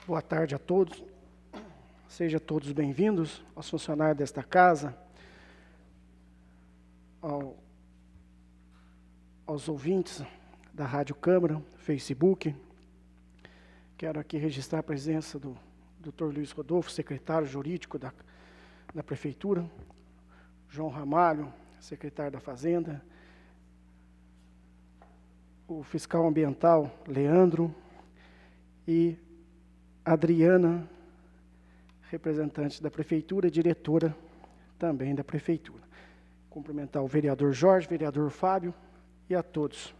Boa tarde a todos. Sejam todos bem-vindos aos funcionários desta casa, aos ouvintes da Rádio Câmara, Facebook. Quero aqui registrar a presença do Dr. Luiz Rodolfo, secretário jurídico da Prefeitura, João Ramalho, secretário da Fazenda, o fiscal ambiental, Leandro, e Adriana, representante da Prefeitura e diretora também da Prefeitura. Cumprimentar o vereador Jorge, vereador Fábio e a todos.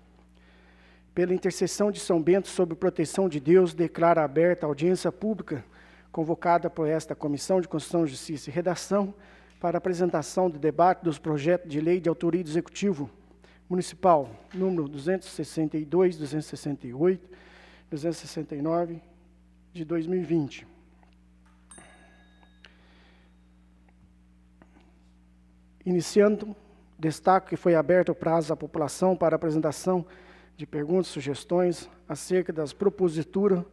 Pela intercessão de São Bento, sob proteção de Deus, declara aberta a audiência pública convocada por esta Comissão de Constituição, Justiça e Redação para apresentação do debate dos projetos de lei de autoria do Executivo Municipal, número 262, 268, 269, de 2020. Iniciando, destaco que foi aberto o prazo à população para apresentação de perguntas e sugestões acerca das proposituras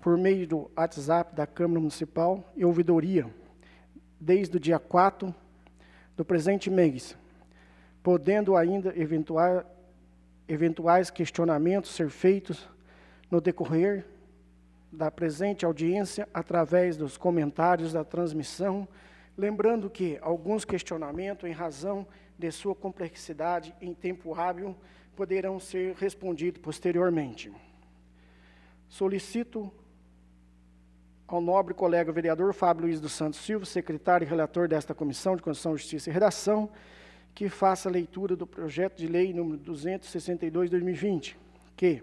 por meio do WhatsApp da Câmara Municipal e ouvidoria, desde o dia 4 do presente mês, podendo ainda eventuais questionamentos ser feitos no decorrer da presente audiência através dos comentários da transmissão, lembrando que alguns questionamentos, em razão de sua complexidade em tempo hábil, poderão ser respondidos posteriormente. Solicito ao nobre colega vereador Fábio Luiz dos Santos Silva, secretário e relator desta Comissão de Constituição, Justiça e Redação, que faça a leitura do projeto de lei número 262/2020, que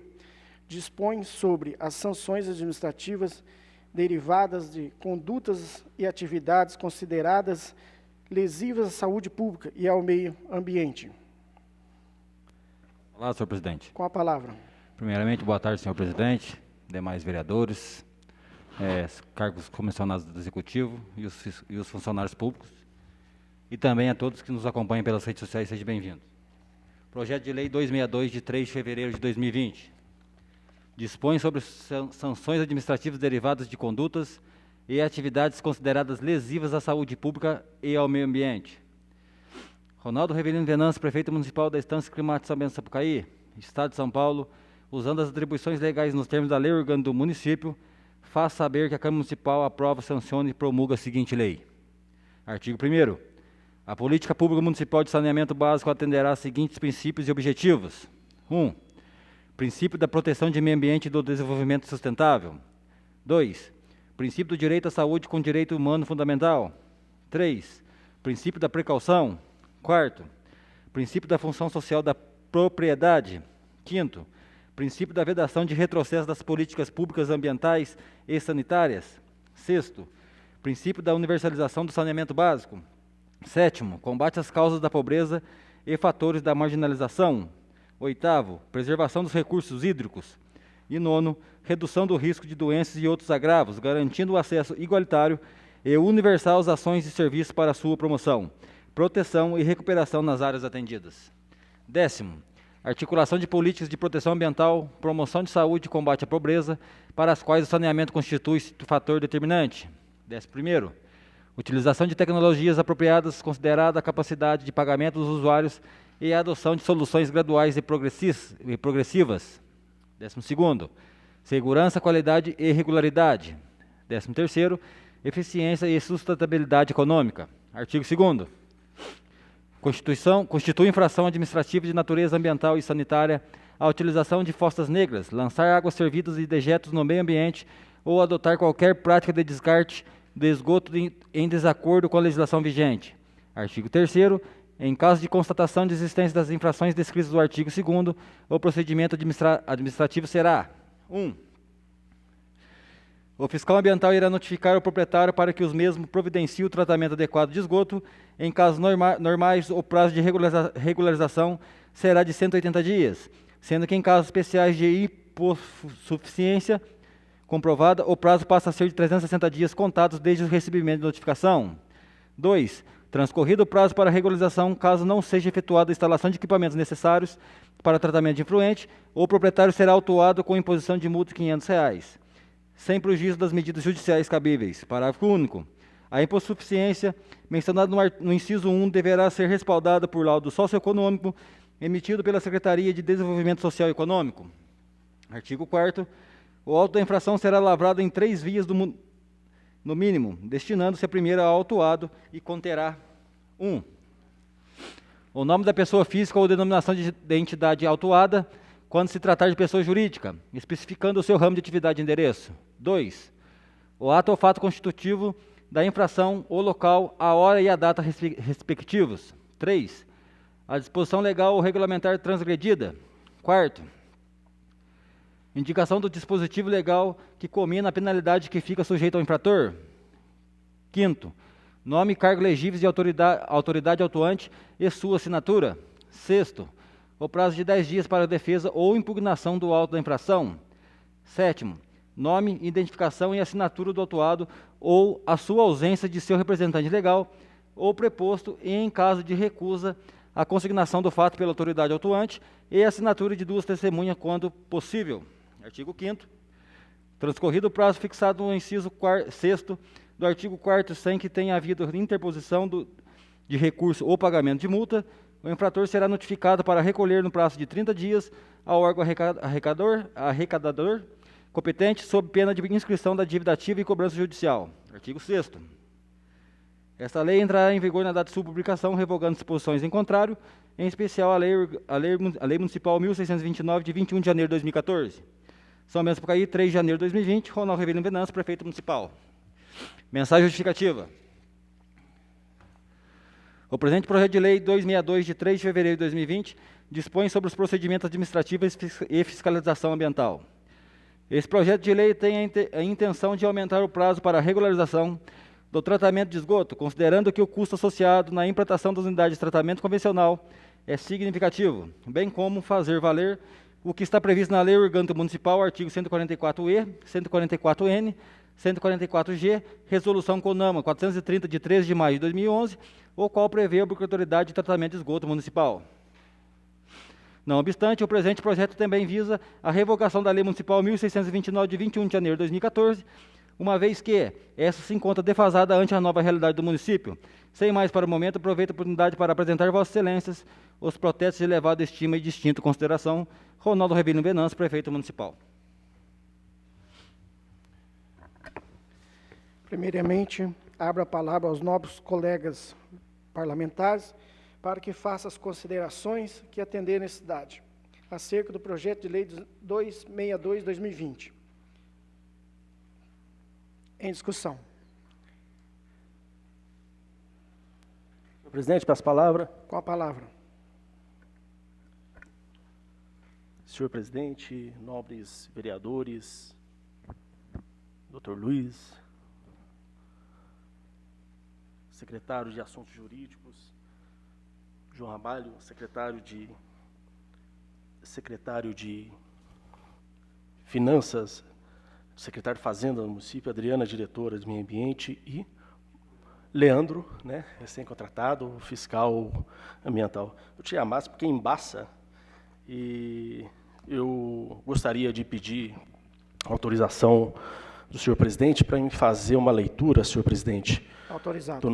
dispõe sobre as sanções administrativas derivadas de condutas e atividades consideradas lesivas à saúde pública e ao meio ambiente. Olá, senhor presidente. Com a palavra. Primeiramente, boa tarde, senhor presidente, demais vereadores, cargos comissionados do Executivo e os funcionários públicos, e também a todos que nos acompanham pelas redes sociais, sejam bem-vindos. Projeto de Lei 262, de 3 de fevereiro de 2020. Dispõe sobre sanções administrativas derivadas de condutas e atividades consideradas lesivas à saúde pública e ao meio ambiente. Ronaldo Revelino Venâncio, prefeito municipal da Estância Climática São Bento do Sapucaí, Estado de São Paulo, usando as atribuições legais nos termos da lei orgânica do município, faz saber que a Câmara Municipal aprova, sanciona e promulga a seguinte lei. Artigo 1º. A política pública municipal de saneamento básico atenderá aos seguintes princípios e objetivos. 1. Princípio da proteção de meio ambiente e do desenvolvimento sustentável. 2. Princípio do direito à saúde com direito humano fundamental. 3. Princípio da precaução. 4. Princípio da função social da propriedade. 5º. Princípio da vedação de retrocesso das políticas públicas ambientais e sanitárias. 6º. Princípio da universalização do saneamento básico. 7º. Combate às causas da pobreza e fatores da marginalização. 8º, preservação dos recursos hídricos. E 9º, redução do risco de doenças e outros agravos, garantindo o acesso igualitário e universal às ações e serviços para a sua promoção, proteção e recuperação nas áreas atendidas. 10º, articulação de políticas de proteção ambiental, promoção de saúde e combate à pobreza, para as quais o saneamento constitui fator determinante. 11º, utilização de tecnologias apropriadas, considerada a capacidade de pagamento dos usuários e a adoção de soluções graduais e progressivas. 12º, segurança, qualidade e regularidade. 13º, eficiência e sustentabilidade econômica. Artigo 2º. Constitui infração administrativa de natureza ambiental e sanitária a utilização de fossas negras, lançar águas servidas e dejetos no meio ambiente ou adotar qualquer prática de descarte de esgoto em desacordo com a legislação vigente. Artigo 3º. Em caso de constatação de existência das infrações descritas no artigo 2º, o procedimento administrativo será: 1. O fiscal ambiental irá notificar o proprietário para que os mesmos providenciem o tratamento adequado de esgoto. Em casos normais, o prazo de regularização será de 180 dias, sendo que em casos especiais de hipossuficiência comprovada, o prazo passa a ser de 360 dias contados desde o recebimento de notificação. 2. Transcorrido o prazo para regularização, caso não seja efetuada a instalação de equipamentos necessários para tratamento de efluente, o proprietário será autuado com imposição de multa de R$ 500. sem prejuízo das medidas judiciais cabíveis. Parágrafo único. A hipossuficiência mencionada no inciso 1 deverá ser respaldada por laudo socioeconômico emitido pela Secretaria de Desenvolvimento Social e Econômico. Artigo 4º. O auto da infração será lavrado em 3 vias no mínimo, destinando-se a primeira ao autuado e conterá 1. O nome da pessoa física ou denominação de entidade autuada, quando se tratar de pessoa jurídica, especificando o seu ramo de atividade e endereço. 2. O ato ou fato constitutivo da infração, o local, a hora e a data respectivos. 3. A disposição legal ou regulamentar transgredida. 4º. Indicação do dispositivo legal que comina a penalidade que fica sujeita ao infrator. 5º. Nome, cargo legíveis de autoridade autuante e sua assinatura. 6º. O prazo de 10 dias para a defesa ou impugnação do auto da infração. 7º. Nome, identificação e assinatura do autuado ou a sua ausência de seu representante legal ou preposto e, em caso de recusa, a consignação do fato pela autoridade autuante e a assinatura de 2 testemunhas quando possível. Artigo 5º. Transcorrido o prazo fixado no inciso 6º do artigo 4º, sem que tenha havido interposição de recurso ou pagamento de multa, o infrator será notificado para recolher no prazo de 30 dias ao órgão arrecadador competente, sob pena de inscrição da dívida ativa e cobrança judicial. Artigo 6º. Esta lei entrará em vigor na data de sua publicação, revogando disposições em contrário, em especial a Lei Municipal 1629, de 21 de janeiro de 2014. São Bento do Sapucaí, 3 de janeiro de 2020, Ronaldo Rivelino Venâncio, prefeito municipal. Mensagem justificativa. O presente projeto de lei 262, de 3 de fevereiro de 2020, dispõe sobre os procedimentos administrativos e fiscalização ambiental. Esse projeto de lei tem a intenção de aumentar o prazo para a regularização do tratamento de esgoto, considerando que o custo associado na implantação das unidades de tratamento convencional é significativo, bem como fazer valer o que está previsto na Lei Orgânica Municipal, artigo 144-E, 144-N, 144-G, Resolução CONAMA 430, de 13 de maio de 2011, o qual prevê a obrigatoriedade de tratamento de esgoto municipal. Não obstante, o presente projeto também visa a revogação da Lei Municipal 1629, de 21 de janeiro de 2014, uma vez que essa se encontra defasada ante a nova realidade do município. Sem mais para o momento, aproveito a oportunidade para apresentar Vossas Excelências os protestos de elevada estima e distinta consideração. Ronaldo Rivelino Venâncio, prefeito municipal. Primeiramente, abro a palavra aos nobres colegas parlamentares para que façam as considerações que atender a necessidade acerca do projeto de lei 262/2020. Em discussão. Senhor presidente, peço a palavra. Com a palavra. Senhor presidente, nobres vereadores, doutor Luiz, secretário de Assuntos Jurídicos, João Ramalho, secretário de Finanças, secretário de Fazenda do município, Adriana, diretora de Meio Ambiente, e Leandro, né, recém-contratado, fiscal ambiental. Eu te amasse porque embaça, e eu gostaria de pedir autorização do senhor presidente para me fazer uma leitura, senhor presidente, autorizado, do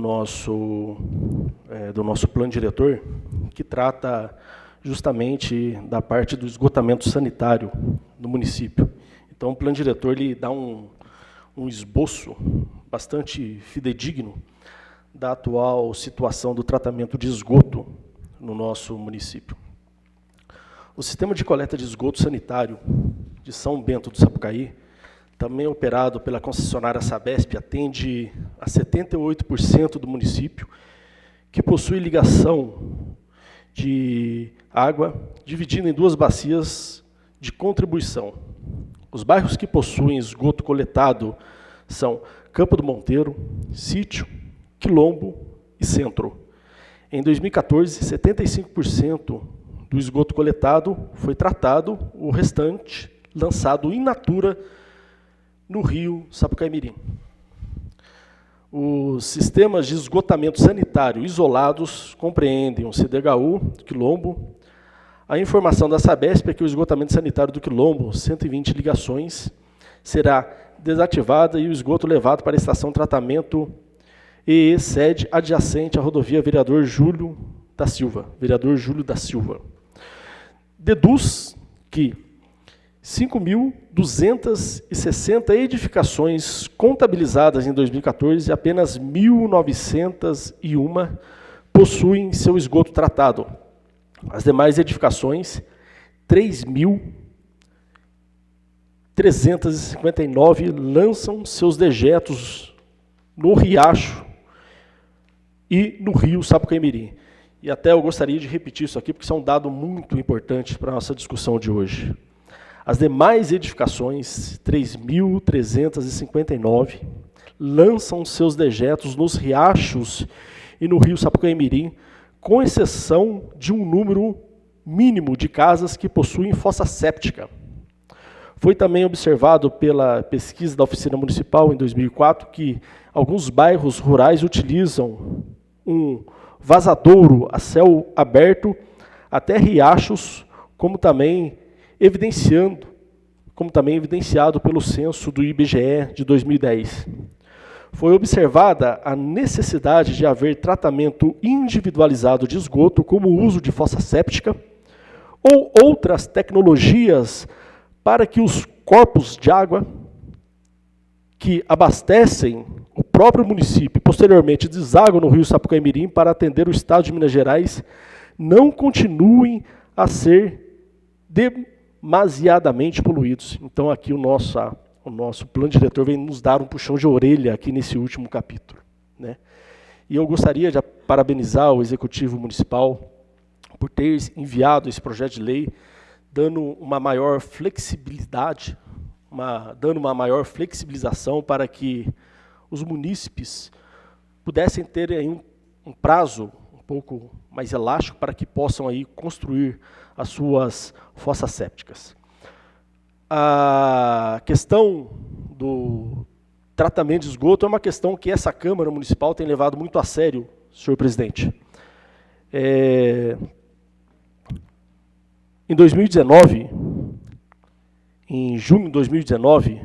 nosso plano diretor, que trata justamente da parte do esgotamento sanitário do município. Então, o plano diretor ele dá um esboço bastante fidedigno da atual situação do tratamento de esgoto no nosso município. O sistema de coleta de esgoto sanitário de São Bento do Sapucaí, também operado pela concessionária Sabesp, atende a 78% do município, que possui ligação de água dividida em 2 bacias de contribuição. Os bairros que possuem esgoto coletado são Campo do Monteiro, Sítio, Quilombo e Centro. Em 2014, 75% do esgoto coletado foi tratado, o restante lançado in natura no rio Sapucaimirim. Os sistemas de esgotamento sanitário isolados compreendem o CDHU do Quilombo. A informação da Sabesp é que o esgotamento sanitário do Quilombo, 120 ligações, será desativada e o esgoto levado para a estação de tratamento e sede adjacente à rodovia Vereador Júlio da Silva. Vereador Júlio da Silva. Deduz que 5.260 edificações contabilizadas em 2014 e apenas 1.901 possuem seu esgoto tratado. As demais edificações, 3.359 lançam seus dejetos no riacho e no rio Sapucaimirim. E até eu gostaria de repetir isso aqui, porque isso é um dado muito importante para a nossa discussão de hoje. As demais edificações, 3.359, lançam seus dejetos nos riachos e no rio Sapucaimirim, com exceção de um número mínimo de casas que possuem fossa séptica. Foi também observado pela pesquisa da Oficina Municipal, em 2004, que alguns bairros rurais utilizam um vazadouro a céu aberto até riachos, como também evidenciado pelo censo do IBGE de 2010. Foi observada a necessidade de haver tratamento individualizado de esgoto, como o uso de fossa séptica, ou outras tecnologias para que os corpos de água que abastecem o próprio município e posteriormente desaguam no rio Sapucaimirim para atender o estado de Minas Gerais, não continuem a ser demasiadamente poluídos. Então aqui o nosso plano diretor vem nos dar um puxão de orelha aqui nesse último capítulo, né? E eu gostaria de parabenizar o Executivo Municipal por ter enviado esse projeto de lei, dando uma maior flexibilidade, dando uma maior flexibilização para que os munícipes pudessem ter aí um prazo um pouco mais elástico para que possam aí construir as suas fossas sépticas. A questão do tratamento de esgoto é uma questão que essa Câmara Municipal tem levado muito a sério, senhor presidente. Em 2019, em junho de 2019,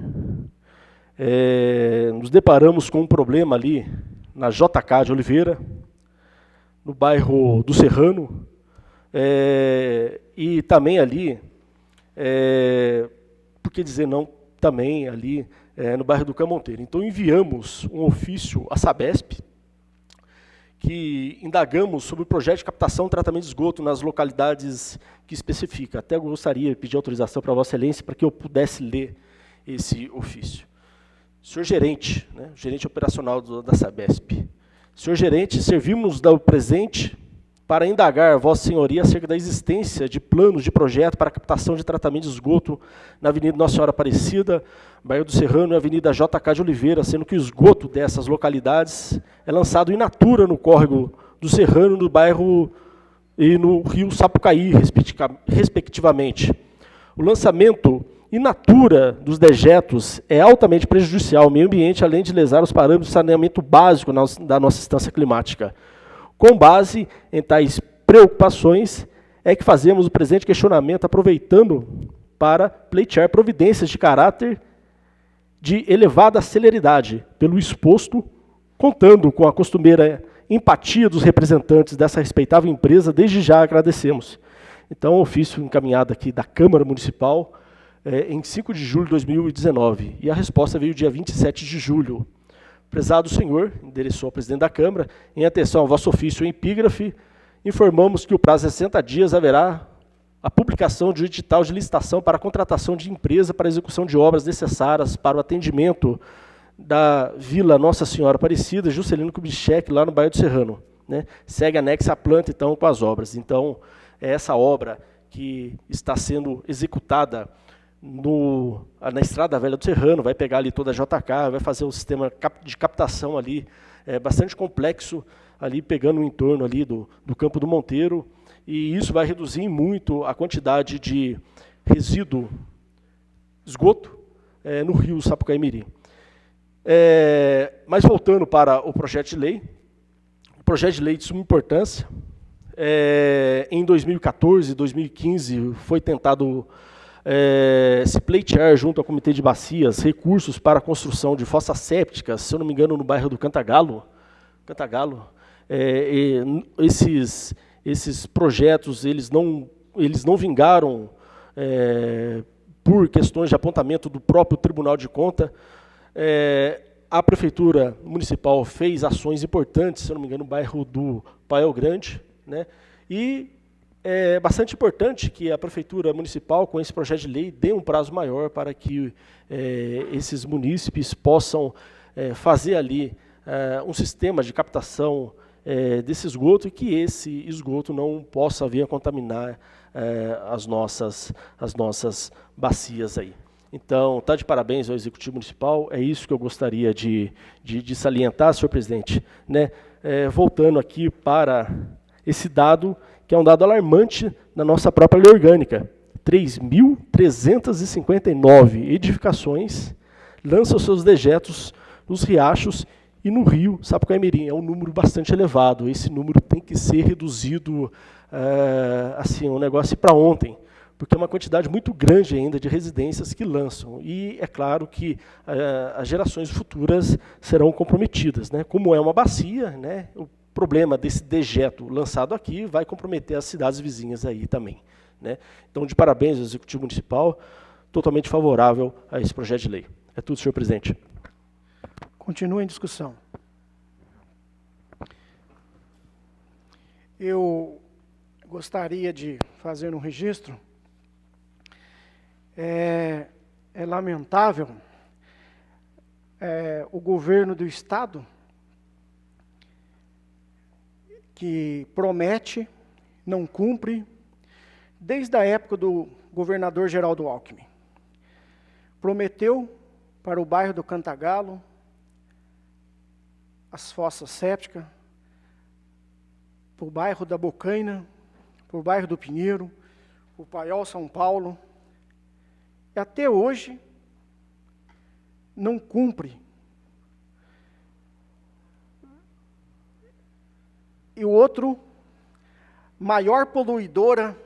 nos deparamos com um problema ali na JK de Oliveira, no bairro do Serrano, e também ali, por que dizer não, também ali no bairro do Camonteiro. Então enviamos um ofício à Sabesp, que indagamos sobre o projeto de captação e tratamento de esgoto nas localidades que especifica. Até eu gostaria de pedir autorização para Vossa Excelência para que eu pudesse ler esse ofício. Senhor gerente, né, gerente operacional da Sabesp. Senhor gerente, servimos do presente para indagar Vossa Senhoria acerca da existência de planos de projeto para captação de tratamento de esgoto na Avenida Nossa Senhora Aparecida, bairro do Serrano e Avenida JK de Oliveira, sendo que o esgoto dessas localidades é lançado in natura no córrego do Serrano, no bairro e no rio Sapucaí, respectivamente. O lançamento in natura dos dejetos é altamente prejudicial ao meio ambiente, além de lesar os parâmetros de saneamento básico da nossa instância climática. Com base em tais preocupações, é que fazemos o presente questionamento, aproveitando para pleitear providências de caráter de elevada celeridade, pelo exposto, contando com a costumeira empatia dos representantes dessa respeitável empresa, desde já agradecemos. Então, ofício encaminhado aqui da Câmara Municipal, em 5 de julho de 2019, e a resposta veio dia 27 de julho. Prezado senhor, endereçou ao presidente da Câmara, em atenção ao vosso ofício em epígrafe, informamos que o prazo de 60 dias haverá a publicação de um edital de licitação para a contratação de empresa para a execução de obras necessárias para o atendimento da Vila Nossa Senhora Aparecida, Juscelino Kubitschek, lá no bairro do Serrano, né? Segue anexa a planta, então, com as obras. Então, é essa obra que está sendo executada na Estrada Velha do Serrano, vai pegar ali toda a JK, vai fazer um sistema de captação ali, bastante complexo, ali pegando o entorno ali do Campo do Monteiro, e isso vai reduzir muito a quantidade de resíduo, esgoto, no rio Sapucaimirim. Mas voltando para o projeto de lei, o projeto de lei de suma importância, em 2014 e 2015 foi tentado se pleitear junto ao Comitê de Bacias recursos para a construção de fossas sépticas, se eu não me engano, no bairro do Cantagalo. Esses projetos eles não vingaram por questões de apontamento do próprio Tribunal de Contas. A Prefeitura Municipal fez ações importantes, se eu não me engano, no bairro do Paiol Grande, né? E é bastante importante que a Prefeitura Municipal, com esse projeto de lei, dê um prazo maior para que esses munícipes possam fazer ali um sistema de captação desse esgoto e que esse esgoto não possa vir a contaminar as nossas bacias aí. Então, está de parabéns ao Executivo Municipal, é isso que eu gostaria de salientar, senhor presidente, né? Voltando aqui para esse dado, que é um dado alarmante na nossa própria lei orgânica. 3.359 edificações lançam seus dejetos nos riachos e no rio Sapucaimirim. É um número bastante elevado. Esse número tem que ser reduzido, assim, um negócio para ontem, porque é uma quantidade muito grande ainda de residências que lançam. E é claro que as gerações futuras serão comprometidas, né? Como é uma bacia, né? O problema desse dejeto lançado aqui vai comprometer as cidades vizinhas aí também, né? Então, de parabéns ao Executivo Municipal, totalmente favorável a esse projeto de lei. É tudo, senhor presidente. Continua em discussão. Eu gostaria de fazer um registro. É lamentável o governo do Estado, que promete, não cumpre, desde a época do governador Geraldo Alckmin. Prometeu para o bairro do Cantagalo as fossas sépticas, para o bairro da Bocaina, para o bairro do Pinheiro, para o Paiol São Paulo. E até hoje não cumpre. E o outro, maior poluidora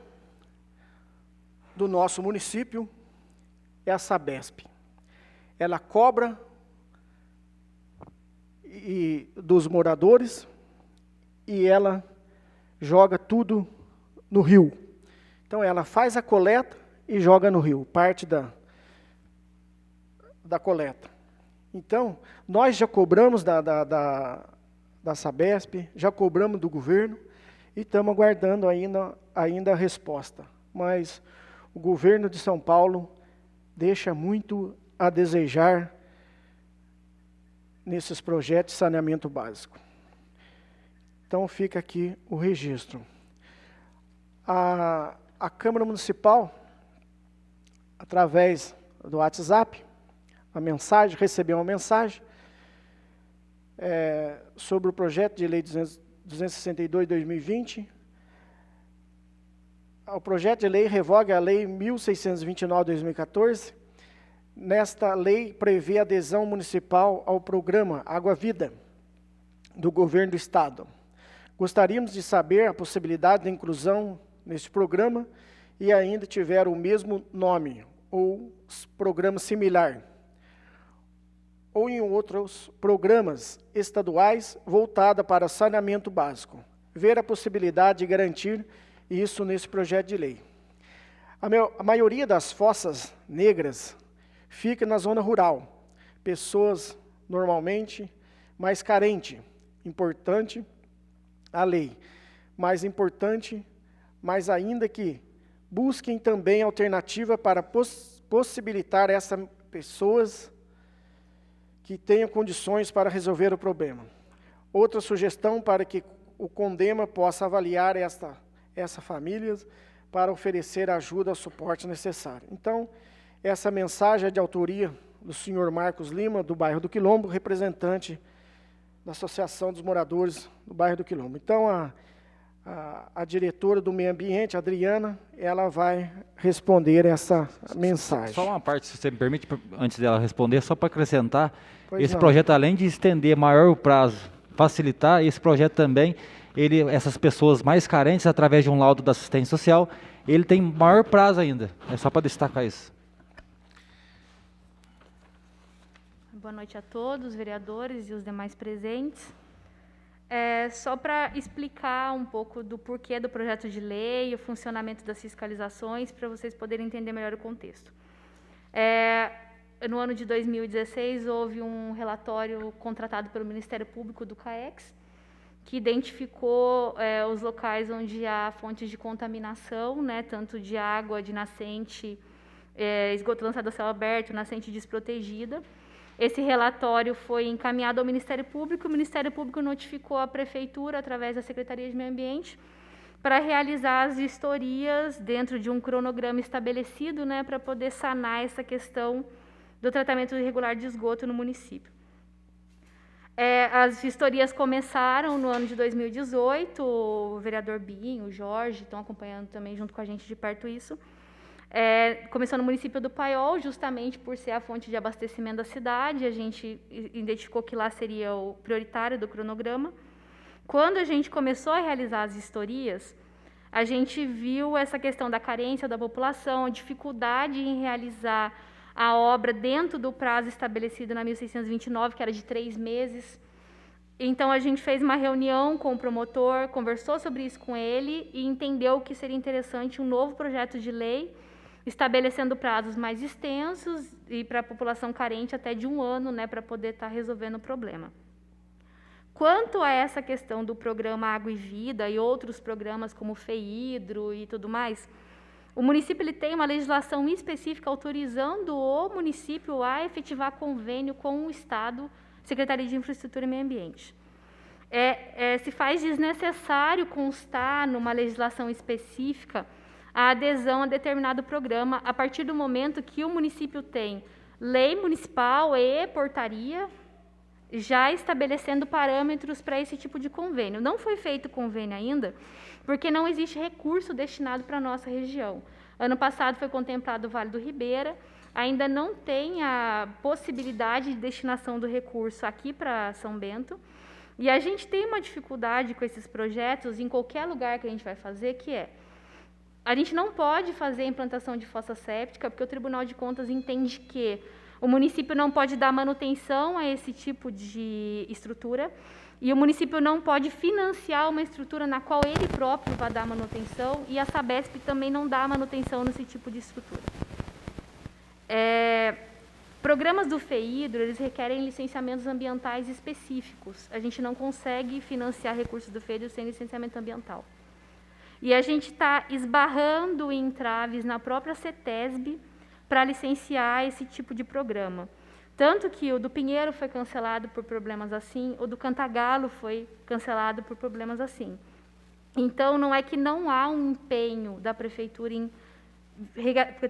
do nosso município, é a Sabesp. Ela cobra dos moradores e ela joga tudo no rio. Então, ela faz a coleta e joga no rio, parte da coleta. Então, nós já cobramos da Sabesp, já cobramos do governo e estamos aguardando ainda a resposta. Mas o governo de São Paulo deixa muito a desejar nesses projetos de saneamento básico. Então fica aqui o registro. A Câmara Municipal, através do WhatsApp, recebeu uma mensagem sobre o projeto de lei 262/2020. O projeto de lei revoga a lei 1629/2014. Nesta lei prevê adesão municipal ao programa Água Vida do governo do Estado. Gostaríamos de saber a possibilidade de inclusão neste programa e ainda tiver o mesmo nome ou programa similar, ou em outros programas estaduais voltados para saneamento básico. Ver a possibilidade de garantir isso nesse projeto de lei. A maioria das fossas negras fica na zona rural. Pessoas, normalmente, mais carentes. Importante a lei. Mais importante, mais ainda que busquem também alternativa para possibilitar essas pessoas que tenham condições para resolver o problema. Outra sugestão para que o Condema possa avaliar essa família para oferecer a ajuda e o suporte necessário. Então, essa mensagem é de autoria do senhor Marcos Lima, do bairro do Quilombo, representante da Associação dos Moradores do bairro do Quilombo. Então, a diretora do Meio Ambiente, Adriana, ela vai responder essa mensagem. Só uma parte, se você me permite, antes dela responder, só para acrescentar, Pois não. projeto, além de estender maior o prazo, facilitar, esse projeto também, essas pessoas mais carentes, através de um laudo da assistência social, ele tem maior prazo ainda. É só para destacar isso. Boa noite a todos, vereadores e os demais presentes. Só para explicar um pouco do porquê do projeto de lei, o funcionamento das fiscalizações, para vocês poderem entender melhor o contexto. No ano de 2016, houve um relatório contratado pelo Ministério Público do CAEX, que identificou os locais onde há fontes de contaminação, né, tanto de água, de nascente, esgoto lançado a céu aberto, nascente desprotegida. Esse relatório foi encaminhado ao Ministério Público, o Ministério Público notificou a Prefeitura, através da Secretaria de Meio Ambiente, para realizar as vistorias dentro de um cronograma estabelecido, né, para poder sanar essa questão do tratamento irregular de esgoto no município. As vistorias começaram no ano de 2018, o vereador Binho, o Jorge, estão acompanhando também junto com a gente de perto isso. Começou no município do Paiol, justamente por ser a fonte de abastecimento da cidade, a gente identificou que lá seria o prioritário do cronograma. Quando a gente começou a realizar as vistorias, a gente viu essa questão da carência da população, a dificuldade em realizar a obra dentro do prazo estabelecido na 1629, que era de 3 meses. Então, a gente fez uma reunião com o promotor, conversou sobre isso com ele e entendeu que seria interessante um novo projeto de lei, estabelecendo prazos mais extensos e para a população carente até de 1 ano, né, para poder estar resolvendo o problema. Quanto a essa questão do programa Água e Vida e outros programas como o FEIDRO e tudo mais, o município ele tem uma legislação específica autorizando o município a efetivar convênio com o Estado, Secretaria de Infraestrutura e Meio Ambiente. Se faz desnecessário constar numa legislação específica a adesão a determinado programa a partir do momento que o município tem lei municipal e portaria já estabelecendo parâmetros para esse tipo de convênio. Não foi feito convênio ainda, porque não existe recurso destinado para a nossa região. Ano passado foi contemplado o Vale do Ribeira, ainda não tem a possibilidade de destinação do recurso aqui para São Bento, e a gente tem uma dificuldade com esses projetos em qualquer lugar que a gente vai fazer, que a gente não pode fazer a implantação de fossa séptica, porque o Tribunal de Contas entende que o município não pode dar manutenção a esse tipo de estrutura e o município não pode financiar uma estrutura na qual ele próprio vai dar manutenção e a Sabesp também não dá manutenção nesse tipo de estrutura. Programas do FEIDRO, eles requerem licenciamentos ambientais específicos. A gente não consegue financiar recursos do FEIDRO sem licenciamento ambiental. E a gente está esbarrando em entraves na própria CETESB para licenciar esse tipo de programa. Tanto que o do Pinheiro foi cancelado por problemas assim, o do Cantagalo foi cancelado por problemas assim. Então, não é que não há um empenho da Prefeitura em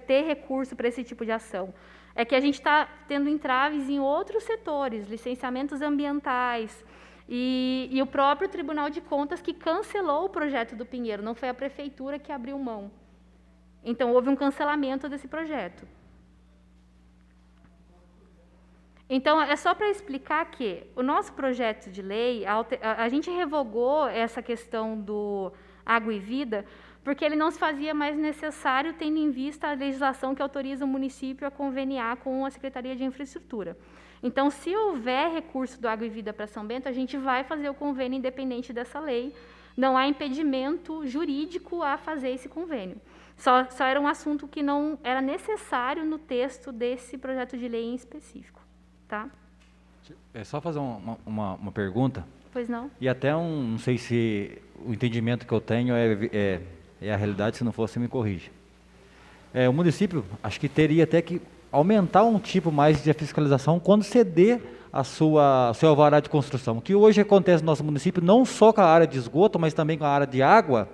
ter recurso para esse tipo de ação. É que a gente está tendo entraves em outros setores, licenciamentos ambientais, e o próprio Tribunal de Contas que cancelou o projeto do Pinheiro, não foi a Prefeitura que abriu mão. Então, houve um cancelamento desse projeto. Então, é só para explicar que o nosso projeto de lei, a gente revogou essa questão do Água e Vida, porque ele não se fazia mais necessário, tendo em vista a legislação que autoriza o município a conveniar com a Secretaria de Infraestrutura. Então, se houver recurso do Água e Vida para São Bento, a gente vai fazer o convênio independente dessa lei. Não há impedimento jurídico a fazer esse convênio. Só era um assunto que não era necessário no texto desse projeto de lei em específico. Tá? É só fazer uma pergunta. Pois não. E até não sei se o entendimento que eu tenho é a realidade, se não for, você me corrige. O município, acho que teria até que aumentar um tipo mais de fiscalização quando ceder seu alvará de construção. O que hoje acontece no nosso município, não só com a área de esgoto, mas também com a área de água.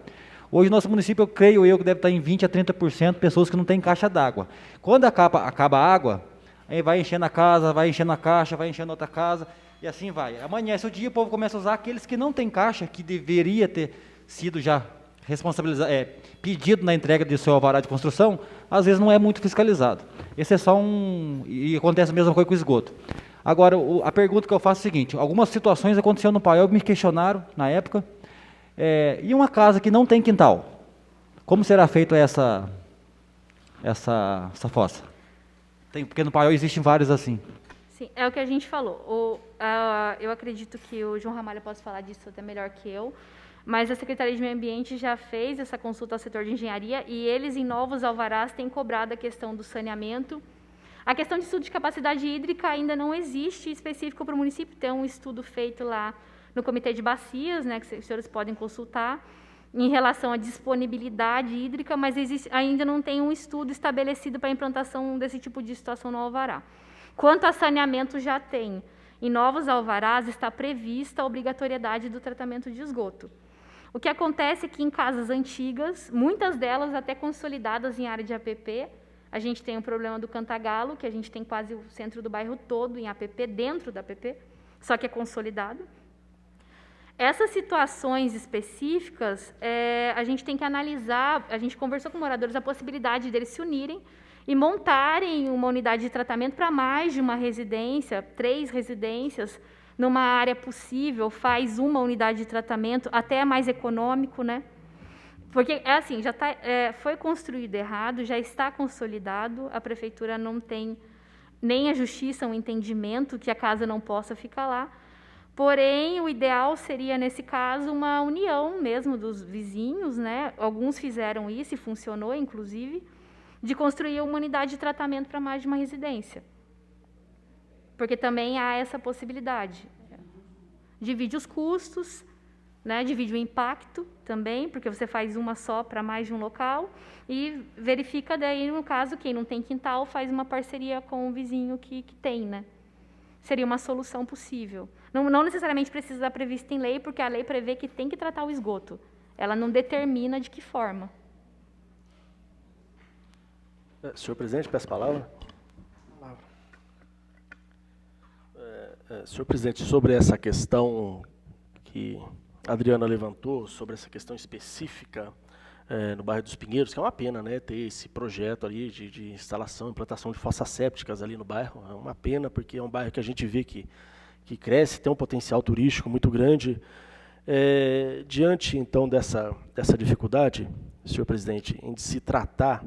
Hoje, nosso município, eu creio que deve estar em 20% a 30% de pessoas que não têm caixa d'água. Quando acaba a água, aí vai enchendo a casa, vai enchendo a caixa, vai enchendo outra casa, e assim vai. Amanhece o dia, o povo começa a usar aqueles que não têm caixa, que deveria ter sido já responsabilizado, pedido na entrega de seu alvará de construção, às vezes não é muito fiscalizado. Esse é só e acontece a mesma coisa com o esgoto. Agora, a pergunta que eu faço é a seguinte: algumas situações aconteceram no Paiol, me questionaram na época, e uma casa que não tem quintal, Como será feita essa fossa? Porque no Paiol existem vários assim. Sim, é o que a gente falou. Eu acredito que o João Ramalho possa falar disso até melhor que eu, mas a Secretaria de Meio Ambiente já fez essa consulta ao setor de engenharia e eles, em novos alvarás, têm cobrado a questão do saneamento. A questão de estudo de capacidade hídrica ainda não existe específico para o município, tem um estudo feito lá no Comitê de Bacias, né, que os senhores podem consultar, em relação à disponibilidade hídrica, mas ainda não tem um estudo estabelecido para a implantação desse tipo de situação no alvará. Quanto a saneamento, já tem. Em novos alvarás está prevista a obrigatoriedade do tratamento de esgoto. O que acontece é que em casas antigas, muitas delas até consolidadas em área de APP, a gente tem o problema do Cantagalo, que a gente tem quase o centro do bairro todo em APP, dentro da APP, só que é consolidado. Essas situações específicas, a gente tem que analisar, a gente conversou com moradores a possibilidade deles se unirem e montarem uma unidade de tratamento para mais de uma residência, 3 residências, numa área possível, faz uma unidade de tratamento, até é mais econômico, né? Porque, assim, já foi construído errado, já está consolidado, a prefeitura não tem, nem a justiça, um entendimento que a casa não possa ficar lá. Porém, o ideal seria, nesse caso, uma união mesmo dos vizinhos, né? Alguns fizeram isso e funcionou, inclusive, de construir uma unidade de tratamento para mais de uma residência. Porque também há essa possibilidade. Divide os custos, né? Divide o impacto também, porque você faz uma só para mais de um local, e verifica daí, no caso, quem não tem quintal, faz uma parceria com o vizinho que tem, né? Seria uma solução possível. Não necessariamente precisa estar prevista em lei, porque a lei prevê que tem que tratar o esgoto. Ela não determina de que forma. Senhor presidente, peço a palavra. Senhor presidente, sobre essa questão que a Adriana levantou, sobre essa questão específica no bairro dos Pinheiros, que é uma pena, né, ter esse projeto ali de instalação, implantação de fossas sépticas ali no bairro. É uma pena, porque é um bairro que a gente vê que cresce, tem um potencial turístico muito grande. Diante, então, dessa dificuldade, senhor presidente, em se tratar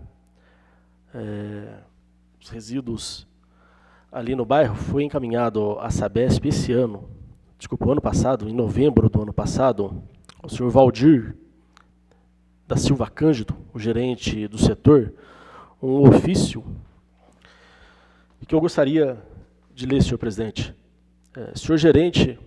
os resíduos ali no bairro, foi encaminhado à Sabesp esse ano, o ano passado, em novembro do ano passado, o senhor Valdir da Silva Cândido, o gerente do setor, um ofício que eu gostaria de ler, senhor presidente. Senhor gerente,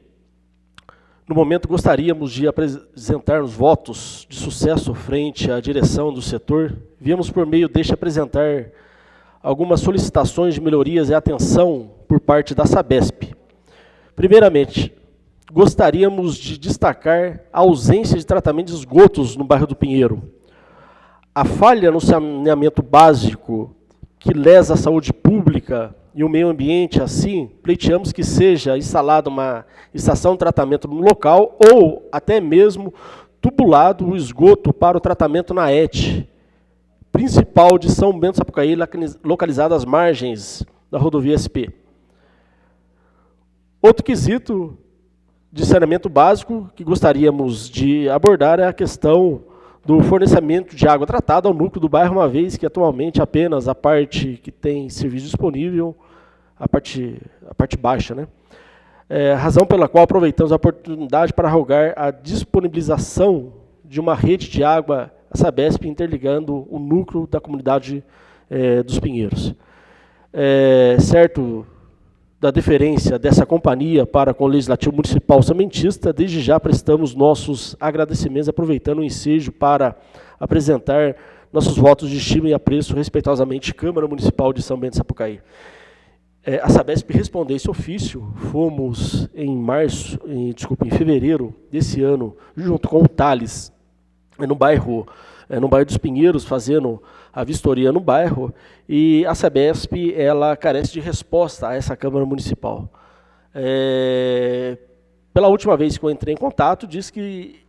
no momento gostaríamos de apresentar os votos de sucesso frente à direção do setor. Viemos por meio deste apresentar algumas solicitações de melhorias e atenção por parte da Sabesp. Primeiramente, gostaríamos de destacar a ausência de tratamento de esgotos no bairro do Pinheiro. A falha no saneamento básico que lesa a saúde pública e o meio ambiente, assim, pleiteamos que seja instalada uma estação de tratamento no local ou até mesmo tubulado o esgoto para o tratamento na ET, principal de São Bento Sapucaí, localizada às margens da rodovia SP. Outro quesito de saneamento básico que gostaríamos de abordar é a questão do fornecimento de água tratada ao núcleo do bairro, uma vez que atualmente apenas a parte que tem serviço disponível, a parte baixa, né? Razão pela qual aproveitamos a oportunidade para rogar a disponibilização de uma rede de água, a Sabesp, interligando o núcleo da comunidade dos Pinheiros. Certo da deferência dessa companhia para com o Legislativo Municipal Sementista, desde já prestamos nossos agradecimentos, aproveitando o ensejo para apresentar nossos votos de estima e apreço, respeitosamente, Câmara Municipal de São Bento Sapucaí. A Sabesp respondeu esse ofício, fomos em fevereiro desse ano, junto com o Thales, no bairro dos Pinheiros, fazendo a vistoria no bairro, e a Sabesp, ela carece de resposta a essa Câmara Municipal. Pela última vez que eu entrei em contato, disse que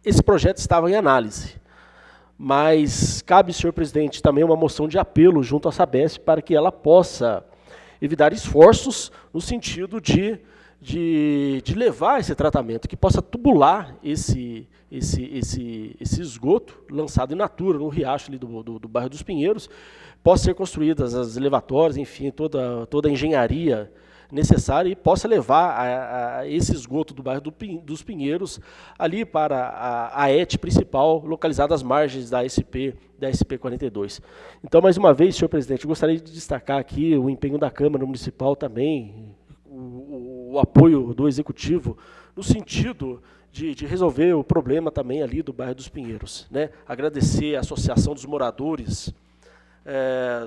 esse projeto estava em análise, mas cabe, senhor presidente, também uma moção de apelo junto à Sabesp para que ela possa evitar esforços no sentido de de levar esse tratamento, que possa tubular esse esgoto lançado in natura, no riacho ali do bairro dos Pinheiros, possa ser construídas as elevatórias, enfim, toda a engenharia necessária e possa levar a esse esgoto do bairro dos Pinheiros ali para a ET principal, localizada às margens da SP-42. Então, mais uma vez, senhor presidente, eu gostaria de destacar aqui o empenho da Câmara Municipal também, o apoio do Executivo, no sentido de resolver o problema também ali do bairro dos Pinheiros, né? Agradecer a Associação dos Moradores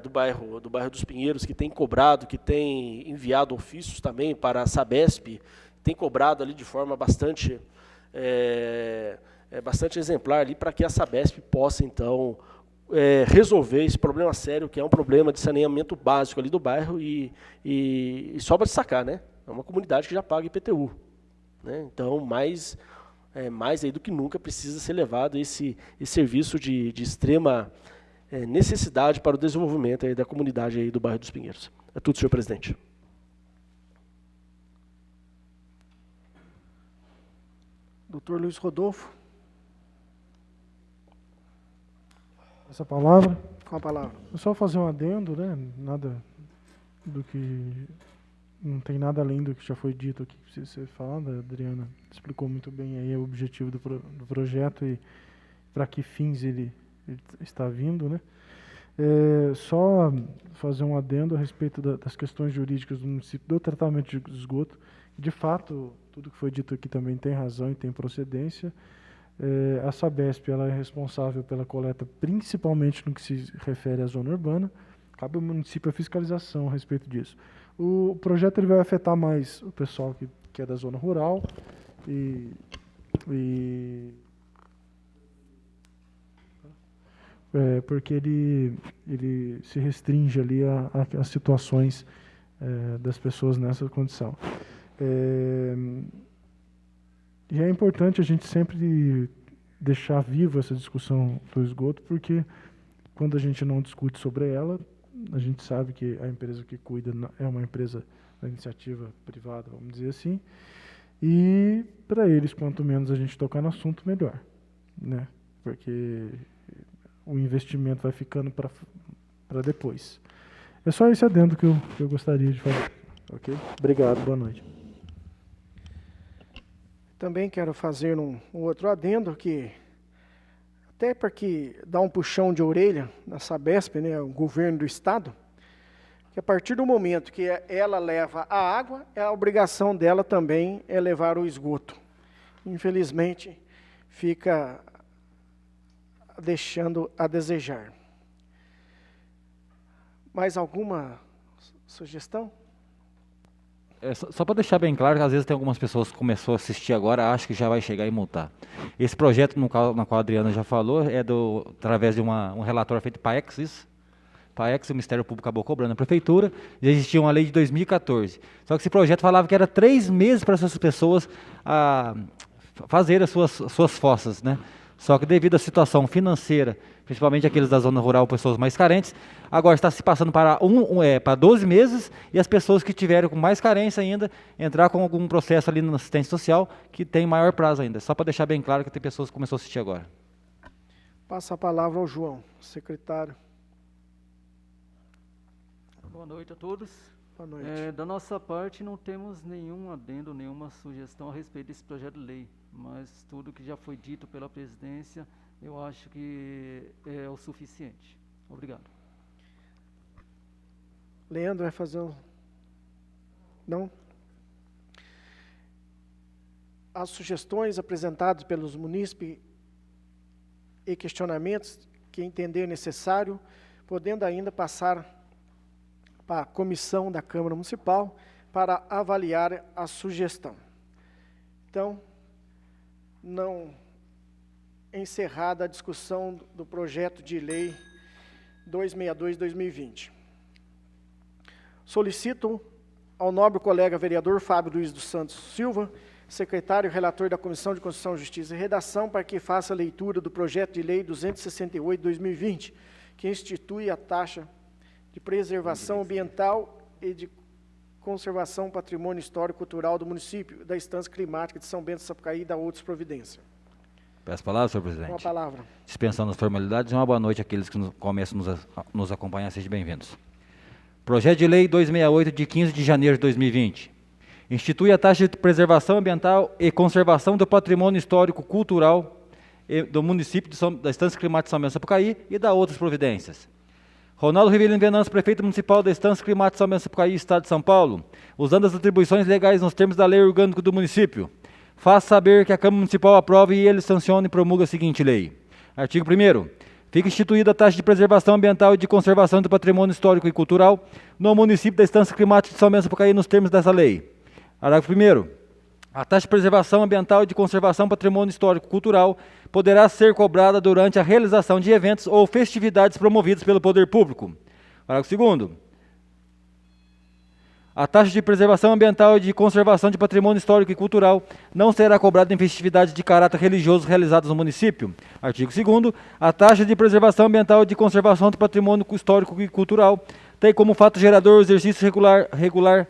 do bairro dos Pinheiros, que tem cobrado, que tem enviado ofícios também para a Sabesp, tem cobrado ali de forma bastante exemplar ali para que a Sabesp possa, então, resolver esse problema sério, que é um problema de saneamento básico ali do bairro e só para destacar, né? É uma comunidade que já paga IPTU, né? Então, mais aí do que nunca precisa ser levado esse serviço de extrema necessidade para o desenvolvimento aí da comunidade aí do bairro dos Pinheiros. É tudo, senhor presidente. Doutor Luiz Rodolfo. Essa palavra. Com a palavra. Eu só fazer um adendo, né? Nada do que... Não tem nada além do que já foi dito aqui que precisa ser falado. A Adriana explicou muito bem aí o objetivo do projeto e para que fins ele está vindo, né? Só fazer um adendo a respeito das questões jurídicas do município do tratamento de esgoto. De fato, tudo que foi dito aqui também tem razão e tem procedência. A Sabesp ela é responsável pela coleta, principalmente no que se refere à zona urbana. Cabe ao município a fiscalização a respeito disso. O projeto ele vai afetar mais o pessoal que é da zona rural porque ele se restringe ali a situações das pessoas nessa condição. E é importante a gente sempre deixar viva essa discussão do esgoto, porque quando a gente não discute sobre ela, a gente sabe que a empresa que cuida é uma empresa da iniciativa privada, vamos dizer assim, e para eles, quanto menos a gente tocar no assunto, melhor, né? Porque o investimento vai ficando para depois. É só esse adendo que eu gostaria de fazer. Ok? Obrigado, boa noite. Também quero fazer um outro adendo, que até para que dá um puxão de orelha na Sabesp, né, o governo do Estado, que a partir do momento que ela leva a água, a obrigação dela também é levar o esgoto. Infelizmente, fica deixando a desejar. Mais alguma sugestão? Só para deixar bem claro que às vezes tem algumas pessoas que começou a assistir agora, acham que já vai chegar e multar. Esse projeto, na qual a Adriana já falou, é através de um relatório feito para a PAEX, isso? PAEX, o Ministério Público acabou cobrando a Prefeitura, já existia uma lei de 2014. Só que esse projeto falava que era 3 meses para essas pessoas fazerem as suas fossas, né? Só que devido à situação financeira, principalmente aqueles da zona rural, pessoas mais carentes, agora está se passando para 12 meses, e as pessoas que tiverem com mais carência ainda, entrar com algum processo ali na assistência social, que tem maior prazo ainda. Só para deixar bem claro que tem pessoas que começaram a assistir agora. Passa a palavra ao João, secretário. Boa noite a todos. Boa noite. Da nossa parte, não temos nenhum adendo, nenhuma sugestão a respeito desse projeto de lei, mas tudo que já foi dito pela presidência, eu acho que é o suficiente. Obrigado. Leandro vai fazer um... Não? As sugestões apresentadas pelos munícipes e questionamentos que entender necessário, podendo ainda passar para a comissão da Câmara Municipal para avaliar a sugestão. Então, não encerrada a discussão do projeto de lei 262/2020. Solicito ao nobre colega vereador Fábio Luiz dos Santos Silva, secretário e relator da Comissão de Constituição, Justiça e Redação, para que faça a leitura do projeto de lei 268/2020, que institui a taxa de preservação ambiental e de conservação, patrimônio histórico e cultural do município, da Estância Climática de São Bento do Sapucaí e da outras providências. Peço a palavra, senhor presidente. Com a palavra. Dispensando as formalidades, uma boa noite àqueles que começam a nos acompanhar. Sejam bem-vindos. Projeto de Lei 268, de 15 de janeiro de 2020. Institui a taxa de preservação ambiental e conservação do patrimônio histórico cultural do município da Estância Climática de São Bento do Sapucaí e da outras providências. Ronaldo Rivelino Venâncio, prefeito municipal da Estância Climática de São Bento do Sapucaí, Estado de São Paulo, usando as atribuições legais nos termos da lei orgânica do município, faz saber que a Câmara Municipal aprove e ele sancione e promulga a seguinte lei. Artigo 1º. Fica instituída a taxa de preservação ambiental e de conservação do patrimônio histórico e cultural no município da Estância Climática de São Bento do Sapucaí nos termos dessa lei. Parágrafo 1º. A taxa de preservação ambiental e de conservação do patrimônio histórico e cultural poderá ser cobrada durante a realização de eventos ou festividades promovidos pelo poder público. Parágrafo 2º. A taxa de preservação ambiental e de conservação de patrimônio histórico e cultural não será cobrada em festividades de caráter religioso realizadas no município. Artigo 2º. A taxa de preservação ambiental e de conservação do patrimônio histórico e cultural tem como fato gerador o exercício regular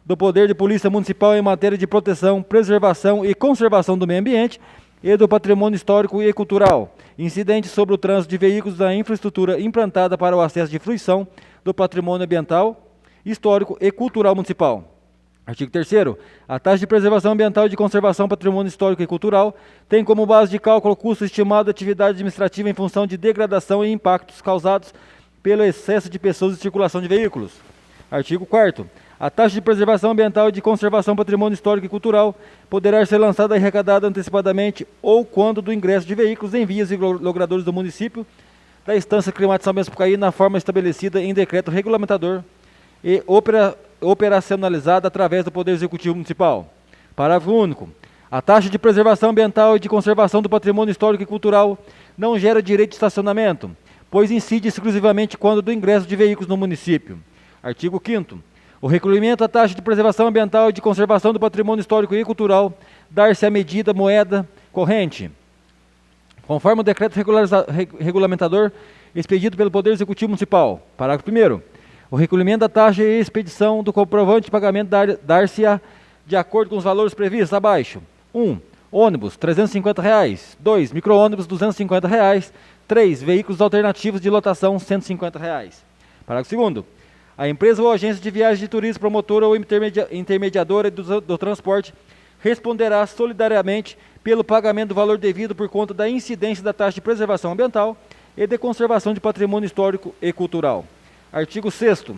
do poder de polícia municipal em matéria de proteção, preservação e conservação do meio ambiente e do patrimônio histórico e cultural, incidente sobre o trânsito de veículos da infraestrutura implantada para o acesso de fruição do patrimônio ambiental, histórico e cultural municipal. Artigo 3º. A taxa de preservação ambiental e de conservação do patrimônio histórico e cultural tem como base de cálculo o custo estimado da atividade administrativa em função de degradação e impactos causados pelo excesso de pessoas e circulação de veículos. Artigo 4º. A taxa de preservação ambiental e de conservação do patrimônio histórico e cultural poderá ser lançada e arrecadada antecipadamente ou quando do ingresso de veículos em vias e logradouros do município da Estância Climática de São Bento do Sapucaí na forma estabelecida em decreto regulamentador e operacionalizada através do Poder Executivo Municipal. Parágrafo único. A taxa de preservação ambiental e de conservação do patrimônio histórico e cultural não gera direito de estacionamento, pois incide exclusivamente quando do ingresso de veículos no município. Artigo 5º. O recolhimento da taxa de preservação ambiental e de conservação do patrimônio histórico e cultural dar-se à medida moeda corrente, conforme o decreto regulamentador expedido pelo Poder Executivo Municipal. Parágrafo 1º. O recolhimento da taxa e expedição do comprovante de pagamento dar-se-á de acordo com os valores previstos abaixo. 1. Ônibus, R$ 350. 2. Micro-ônibus, R$ 250. 3. Veículos alternativos de lotação, R$ 150. Parágrafo 2º. A empresa ou agência de viagem de turismo, promotora ou intermediadora do transporte responderá solidariamente pelo pagamento do valor devido por conta da incidência da taxa de preservação ambiental e de conservação de patrimônio histórico e cultural. Artigo 6º.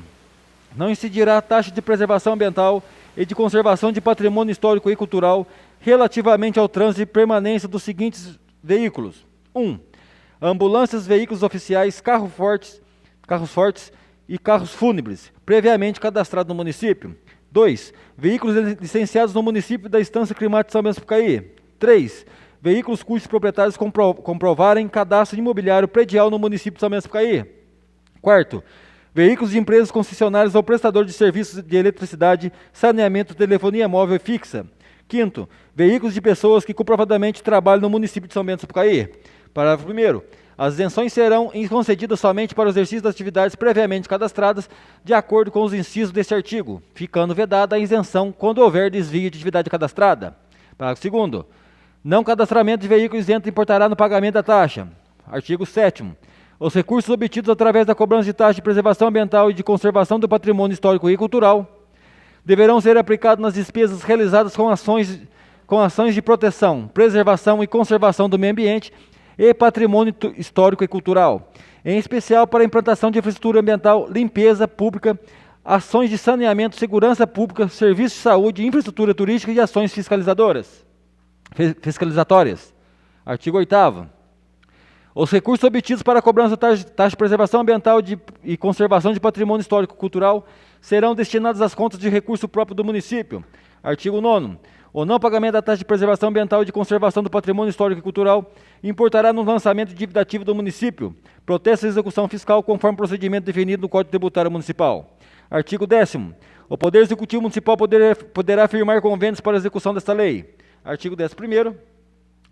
Não incidirá a taxa de preservação ambiental e de conservação de patrimônio histórico e cultural relativamente ao trânsito e permanência dos seguintes veículos. 1. Ambulâncias, veículos oficiais, carros fortes e carros fúnebres, previamente cadastrados no município. 2. Veículos licenciados no município da Estância Climática de São Bento do Sapucaí. 3. Veículos cujos proprietários comprovarem cadastro imobiliário predial no município de São Bento do Sapucaí. 4. Veículos de empresas concessionárias ou prestadores de serviços de eletricidade, saneamento, telefonia móvel fixa. 5º. Veículos de pessoas que comprovadamente trabalham no município de São Bento do Sapucaí. Parágrafo 1º. As isenções serão concedidas somente para o exercício das atividades previamente cadastradas, de acordo com os incisos deste artigo, ficando vedada a isenção quando houver desvio de atividade cadastrada. Parágrafo 2º. Não cadastramento de veículo isento importará no pagamento da taxa. Artigo 7º. Os recursos obtidos através da cobrança de taxa de preservação ambiental e de conservação do patrimônio histórico e cultural deverão ser aplicados nas despesas realizadas com ações de proteção, preservação e conservação do meio ambiente e patrimônio histórico e cultural, em especial para a implantação de infraestrutura ambiental, limpeza pública, ações de saneamento, segurança pública, serviços de saúde, infraestrutura turística e ações fiscalizatórias. Artigo 8º. Os recursos obtidos para a cobrança da taxa de preservação ambiental e conservação de patrimônio histórico e cultural serão destinados às contas de recurso próprio do município. Artigo 9º. O não pagamento da taxa de preservação ambiental e de conservação do patrimônio histórico e cultural importará no lançamento de dívida ativa do município, protesto de execução fiscal conforme procedimento definido no Código Tributário Municipal. Artigo 10º. O Poder Executivo Municipal poderá firmar convênios para a execução desta lei. Artigo 11º.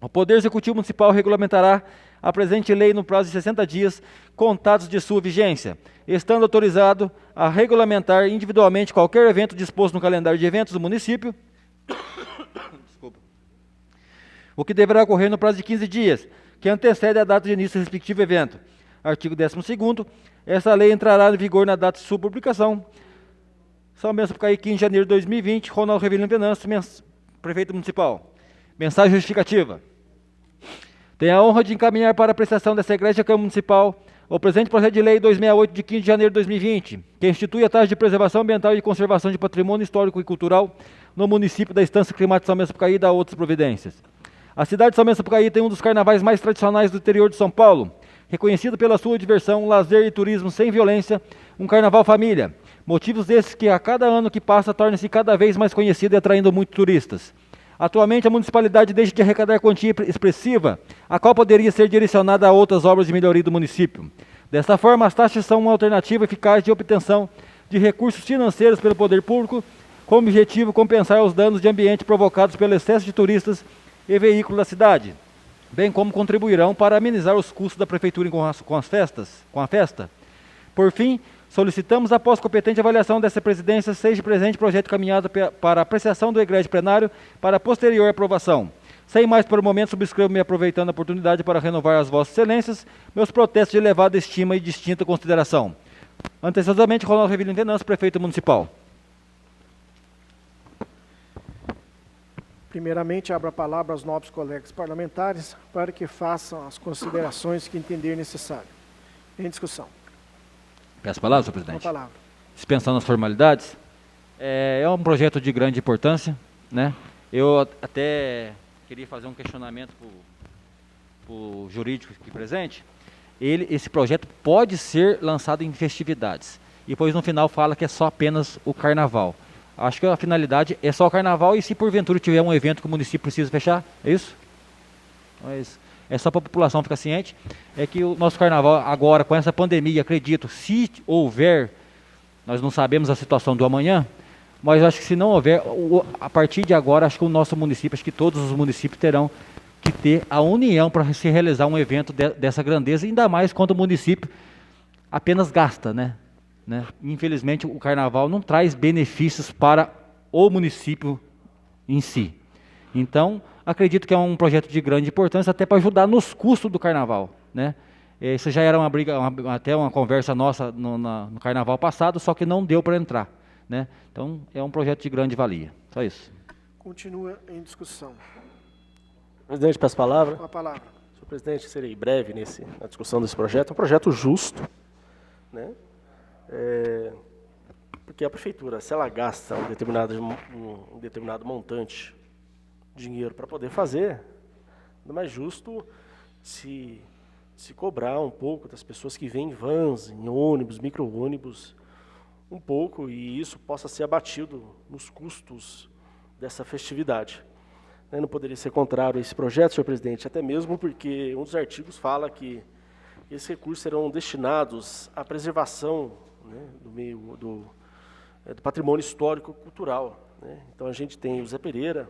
O Poder Executivo Municipal regulamentará a presente lei no prazo de 60 dias, contados de sua vigência, estando autorizado a regulamentar individualmente qualquer evento disposto no calendário de eventos do município, o que deverá ocorrer no prazo de 15 dias, que antecede a data de início do respectivo evento. Artigo 12º, essa lei entrará em vigor na data de sua publicação. São Bento do Sapucaí, 15 de janeiro de 2020, Ronaldo Revilino Venâncio, prefeito municipal. Mensagem justificativa. Tenho a honra de encaminhar para a apreciação dessa Igreja Câmara Municipal o presente projeto de lei 268 de 15 de janeiro de 2020, que institui a taxa de preservação ambiental e de conservação de patrimônio histórico e cultural no município da Estância Climática de São Bento do Sapucaí e da outras providências. A cidade de São Bento do Sapucaí tem um dos carnavais mais tradicionais do interior de São Paulo, reconhecido pela sua diversão, lazer e turismo sem violência, um carnaval família. Motivos esses que a cada ano que passa torna-se cada vez mais conhecido e atraindo muitos turistas. Atualmente a municipalidade deixa de arrecadar quantia expressiva, a qual poderia ser direcionada a outras obras de melhoria do município. Desta forma, as taxas são uma alternativa eficaz de obtenção de recursos financeiros pelo poder público, com o objetivo de compensar os danos de ambiente provocados pelo excesso de turistas e veículos da cidade, bem como contribuirão para amenizar os custos da prefeitura com a festa. Por fim, solicitamos, após competente avaliação dessa presidência, seja presente projeto caminhado para apreciação do egrégio plenário para posterior aprovação. Sem mais por o momento, subscrevo-me aproveitando a oportunidade para renovar às vossas excelências meus protestos de elevada estima e distinta consideração. Antecipadamente, Ronaldo Revilino Venâncio, prefeito municipal. Primeiramente, abro a palavra aos nobres colegas parlamentares para que façam as considerações que entenderem necessário. Em discussão. Peço a palavra, senhor presidente. Com a palavra. Dispensando as formalidades, é um projeto de grande importância, né? Eu até queria fazer um questionamento para o jurídico aqui presente. Esse projeto pode ser lançado em festividades, e depois no final fala que é só apenas o carnaval. Acho que a finalidade é só o carnaval, e se porventura tiver um evento que o município precisa fechar, é isso? É isso. É só para a população ficar ciente, é que o nosso carnaval agora, com essa pandemia, acredito, se houver, nós não sabemos a situação do amanhã, mas acho que se não houver, a partir de agora, acho que o nosso município, acho que todos os municípios terão que ter a união para se realizar um evento dessa grandeza, ainda mais quando o município apenas gasta, né? Infelizmente, o carnaval não traz benefícios para o município em si. Então, acredito que é um projeto de grande importância, até para ajudar nos custos do carnaval, né? Isso já era uma briga, até uma conversa nossa no carnaval passado, só que não deu para entrar, né? Então, é um projeto de grande valia. Só isso. Continua em discussão. Presidente, peço a palavra. Com a palavra. Senhor presidente, serei breve na discussão desse projeto. É um projeto justo, né? Porque a prefeitura, se ela gasta um determinado montante de dinheiro para poder fazer, é mais justo se cobrar um pouco das pessoas que vêm em vans, em ônibus, micro-ônibus, um pouco, e isso possa ser abatido nos custos dessa festividade. Não poderia ser contrário a esse projeto, senhor presidente, até mesmo porque um dos artigos fala que esses recursos serão destinados à preservação, né, do patrimônio histórico e cultural, né? Então a gente tem o Zé Pereira,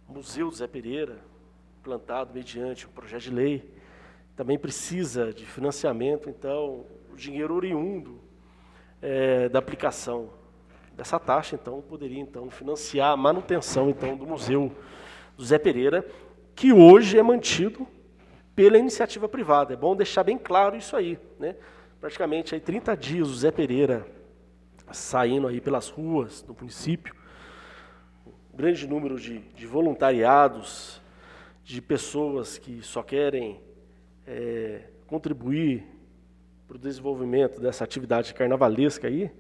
o Museu do Zé Pereira, implantado mediante um projeto de lei, também precisa de financiamento, então o dinheiro oriundo da aplicação dessa taxa, então poderia então financiar a manutenção então do Museu do Zé Pereira, que hoje é mantido pela iniciativa privada. É bom deixar bem claro isso aí, né? Praticamente aí 30 dias o Zé Pereira saindo aí pelas ruas do município, um grande número de voluntariados, de pessoas que só querem contribuir para o desenvolvimento dessa atividade carnavalesca aí,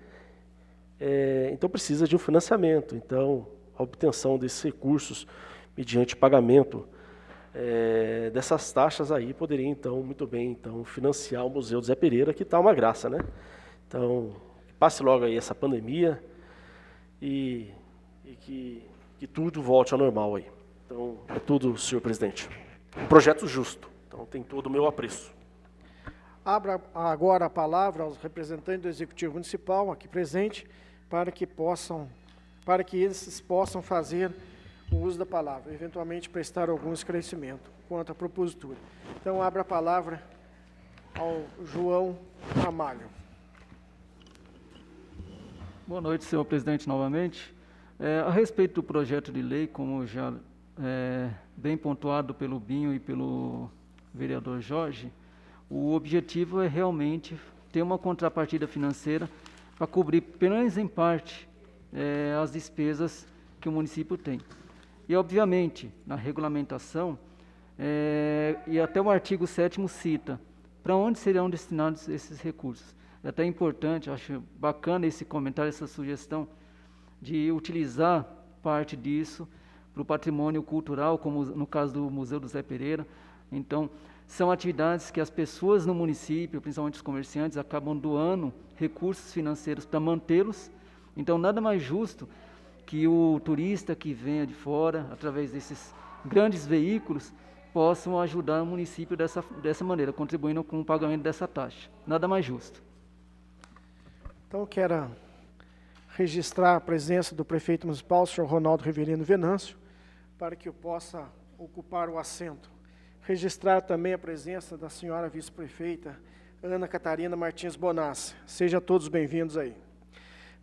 então precisa de um financiamento. Então, a obtenção desses recursos mediante pagamento dessas taxas aí poderia então muito bem então financiar o Museu do Zé Pereira, que está uma graça, né? Então passe logo aí essa pandemia e que tudo volte ao normal aí. Então é tudo, senhor presidente. Um projeto justo, então tem todo o meu apreço. Abra agora a palavra aos representantes do Executivo Municipal aqui presente para que esses possam fazer o uso da palavra, eventualmente prestar algum esclarecimento quanto à propositura. Então, abro a palavra ao João Ramalho. Boa noite, senhor presidente, novamente. A respeito do projeto de lei, como já bem pontuado pelo Binho e pelo vereador Jorge, o objetivo é realmente ter uma contrapartida financeira para cobrir, pelo menos em parte, as despesas que o município tem. E, obviamente, na regulamentação, e até o artigo 7º cita para onde serão destinados esses recursos. É até importante, acho bacana esse comentário, essa sugestão, de utilizar parte disso para o patrimônio cultural, como no caso do Museu do Zé Pereira. Então, são atividades que as pessoas no município, principalmente os comerciantes, acabam doando recursos financeiros para mantê-los. Então, nada mais justo que o turista que venha de fora, através desses grandes veículos, possam ajudar o município dessa maneira, contribuindo com o pagamento dessa taxa. Nada mais justo. Então, quero registrar a presença do prefeito municipal, o senhor Ronaldo Reverendo Venâncio, para que eu possa ocupar o assento. Registrar também a presença da senhora vice-prefeita, Ana Catarina Martins Bonassi. Sejam todos bem-vindos aí.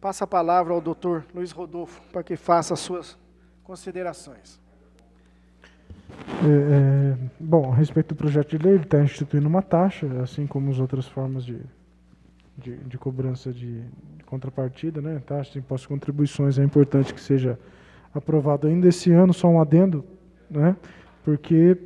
Passa a palavra ao doutor Luiz Rodolfo, para que faça as suas considerações. Bom, a respeito do projeto de lei, ele está instituindo uma taxa, assim como as outras formas de cobrança de contrapartida, né? Taxa de impostos e contribuições, é importante que seja aprovado ainda esse ano, só um adendo, né? Porque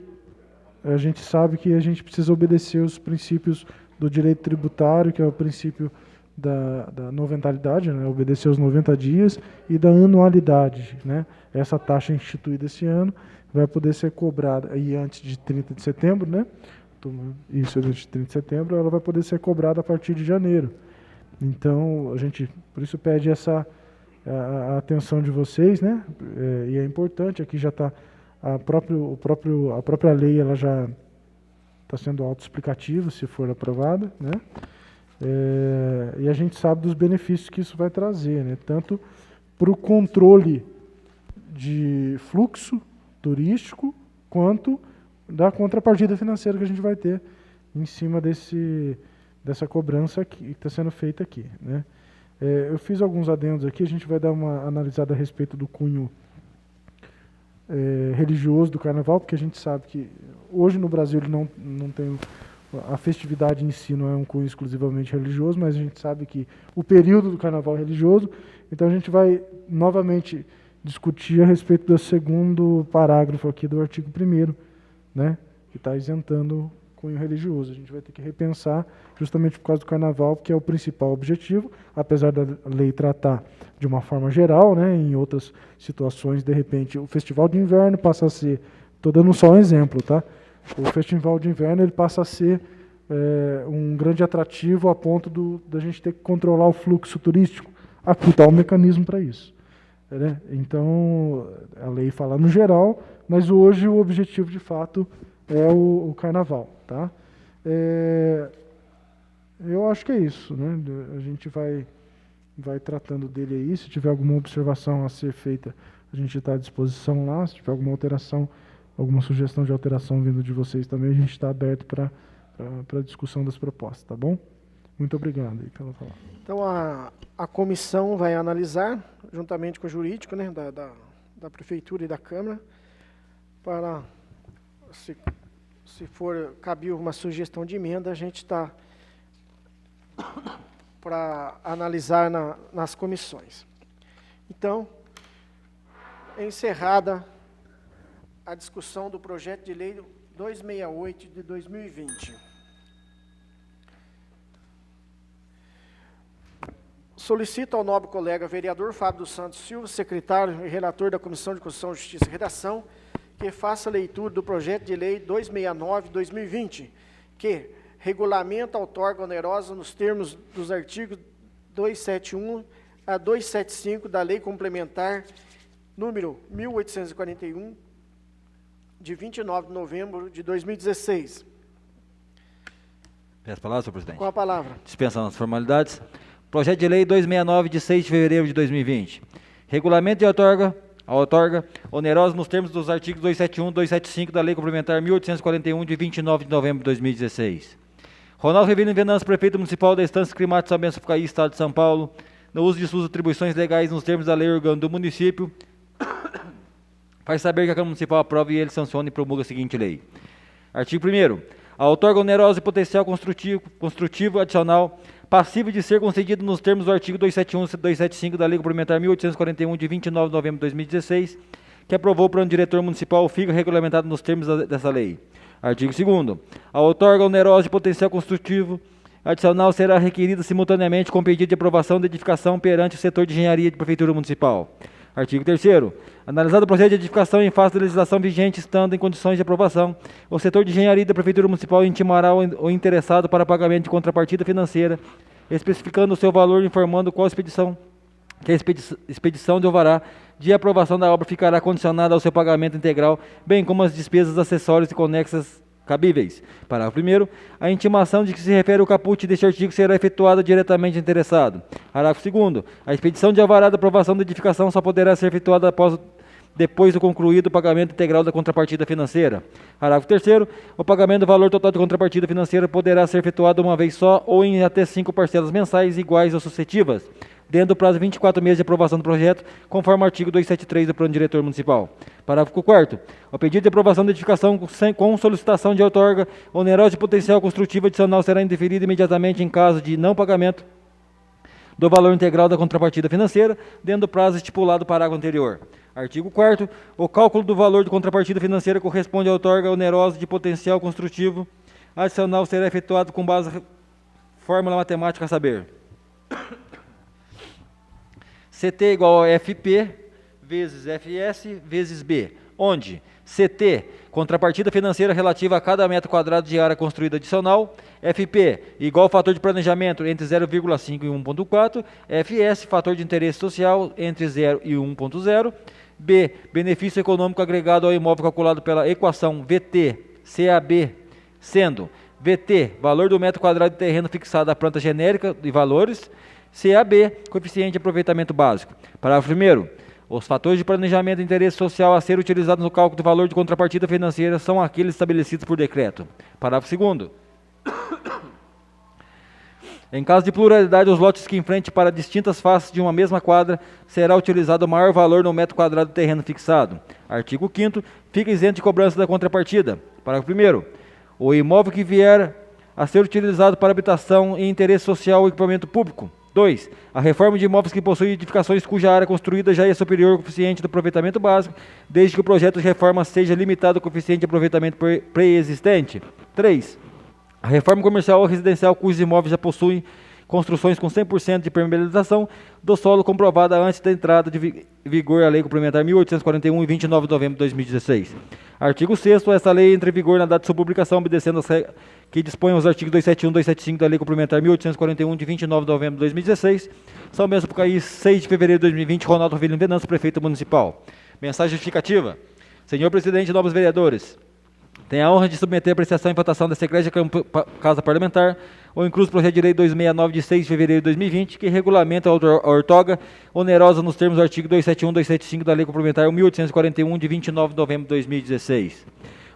a gente sabe que a gente precisa obedecer os princípios do direito tributário, que é o princípio da noventalidade, né? Obedecer os 90 dias, e da anualidade, né? Essa taxa instituída esse ano vai poder ser cobrada aí antes de 30 de setembro, né? Isso, antes de 30 de setembro, ela vai poder ser cobrada a partir de janeiro. Então, a gente, por isso, pede a atenção de vocês, né? E é importante, aqui já está, a própria lei, ela já está sendo autoexplicativa, se for aprovada, né? E a gente sabe dos benefícios que isso vai trazer, né? Tanto para o controle de fluxo turístico, quanto da contrapartida financeira que a gente vai ter em cima dessa cobrança que está sendo feita aqui, né? Eu fiz alguns adendos aqui, a gente vai dar uma analisada a respeito do cunho religioso do carnaval, porque a gente sabe que hoje no Brasil ele não tem, a festividade em si não é um cunho exclusivamente religioso, mas a gente sabe que o período do carnaval é religioso, então a gente vai novamente discutir a respeito do segundo parágrafo aqui do artigo 1º, né, que está isentando cunho religioso. A gente vai ter que repensar justamente por causa do carnaval, que é o principal objetivo, apesar da lei tratar de uma forma geral, né, em outras situações, de repente, o festival de inverno passa a ser, estou dando só um exemplo, tá? O festival de inverno ele passa a ser um grande atrativo a ponto da gente ter que controlar o fluxo turístico. Aqui está o mecanismo para isso, né? Então, a lei fala no geral, mas hoje o objetivo, de fato, é o carnaval, tá? Eu acho que é isso, né? A gente vai tratando dele aí. Se tiver alguma observação a ser feita, a gente está à disposição lá. Se tiver alguma alteração, alguma sugestão de alteração vindo de vocês também, a gente está aberto para a discussão das propostas, tá bom? Muito obrigado aí pela fala. Então, a comissão vai analisar, juntamente com o jurídico, né, da Prefeitura e da Câmara, para, se for cabível uma sugestão de emenda, a gente está para analisar nas comissões. Então, encerrada a discussão do projeto de lei 268 de 2020. Solicito ao nobre colega vereador Fábio dos Santos Silva, secretário e relator da Comissão de Constituição, Justiça e Redação, que faça a leitura do projeto de lei 269 de 2020, que regulamenta a outorga onerosa nos termos dos artigos 271 a 275 da Lei Complementar número 1841, de 29 de novembro de 2016. Peço a palavra, senhor presidente. Com a palavra. Dispensando as formalidades. Projeto de lei 269, de 6 de fevereiro de 2020. Regulamento de outorga a outorga onerosa nos termos dos artigos 271 e 275 da Lei Complementar 1841, de 29 de novembro de 2016. Ronaldo Rivelino Venâncio, prefeito municipal da Estância Climática São Bento do Sapucaí, Estado de São Paulo, no uso de suas atribuições legais nos termos da lei orgânica do município, faz saber que a Câmara Municipal aprova e ele sanciona e promulga a seguinte lei. Artigo 1º. A outorga onerosa e potencial construtivo adicional passível de ser concedido nos termos do artigo 271 e 275 da Lei Complementar 1841, de 29 de novembro de 2016, que aprovou o Plano Diretor Municipal, fica regulamentado nos termos dessa lei. Artigo 2º. A outorga onerosa e potencial construtivo adicional será requerida simultaneamente com pedido de aprovação de edificação perante o setor de engenharia de Prefeitura Municipal. Artigo 3º. Analisado o projeto de edificação em face da legislação vigente, estando em condições de aprovação, o setor de engenharia da Prefeitura Municipal intimará o interessado para pagamento de contrapartida financeira, especificando o seu valor e informando qual expedição de alvará de aprovação da obra ficará condicionada ao seu pagamento integral, bem como as despesas acessórias e conexas cabíveis. Parágrafo 1º. A intimação de que se refere o caput deste artigo será efetuada diretamente ao interessado. Parágrafo 2º. A expedição de alvará da aprovação da edificação só poderá ser efetuada depois do concluído o pagamento integral da contrapartida financeira. Parágrafo 3º. O pagamento do valor total de contrapartida financeira poderá ser efetuado uma vez só ou em até 5 parcelas mensais iguais ou sucessivas, dentro do prazo de 24 meses de aprovação do projeto, conforme o artigo 273 do Plano Diretor Municipal. Parágrafo 4º. O pedido de aprovação da edificação com solicitação de outorga onerosa e potencial construtivo adicional será indeferido imediatamente em caso de não pagamento do valor integral da contrapartida financeira, dentro do prazo estipulado no parágrafo anterior. Artigo 4º. O cálculo do valor de contrapartida financeira corresponde à outorga onerosa de potencial construtivo adicional será efetuado com base na fórmula matemática a saber: CT igual a FP vezes FS vezes B, onde CT, contrapartida financeira relativa a cada metro quadrado de área construída adicional, FP, igual ao fator de planejamento entre 0,5 e 1,4, FS, fator de interesse social entre 0 e 1,0, B, benefício econômico agregado ao imóvel calculado pela equação VT-CAB, sendo VT, valor do metro quadrado de terreno fixado à planta genérica de valores, CAB, coeficiente de aproveitamento básico. Parágrafo 1º. Os fatores de planejamento de interesse social a ser utilizados no cálculo do valor de contrapartida financeira são aqueles estabelecidos por decreto. Parágrafo 2º. Em caso de pluralidade, os lotes que enfrente para distintas faces de uma mesma quadra, será utilizado o maior valor no metro quadrado do terreno fixado. Artigo 5º. Fica isento de cobrança da contrapartida. Parágrafo 1º. O imóvel que vier a ser utilizado para habitação e interesse social ou equipamento público. 2. A reforma de imóveis que possuem edificações cuja área construída já é superior ao coeficiente de aproveitamento básico, desde que o projeto de reforma seja limitado ao coeficiente de aproveitamento pré-existente. 3. A reforma comercial ou residencial cujos imóveis já possuem construções com 100% de permeabilização do solo comprovada antes da entrada de vigor a Lei Complementar 1841, em 29 de novembro de 2016. Artigo 6º. Esta lei entra em vigor na data de sua publicação, obedecendo as regras que dispõem os artigos 271 e 275 da Lei Complementar 1841, de 29 de novembro de 2016. São Bento do Sapucaí, 6 de fevereiro de 2020, Ronaldo Rivelino Venâncio, prefeito municipal. Mensagem justificativa. Senhor presidente e novos vereadores, tenho a honra de submeter a apreciação e votação desta egrégia Casa Parlamentar o incluso projeto de lei 269 de 6 de fevereiro de 2020, que regulamenta a outorga onerosa nos termos do artigo 271 e 275 da Lei Complementar 1841, de 29 de novembro de 2016.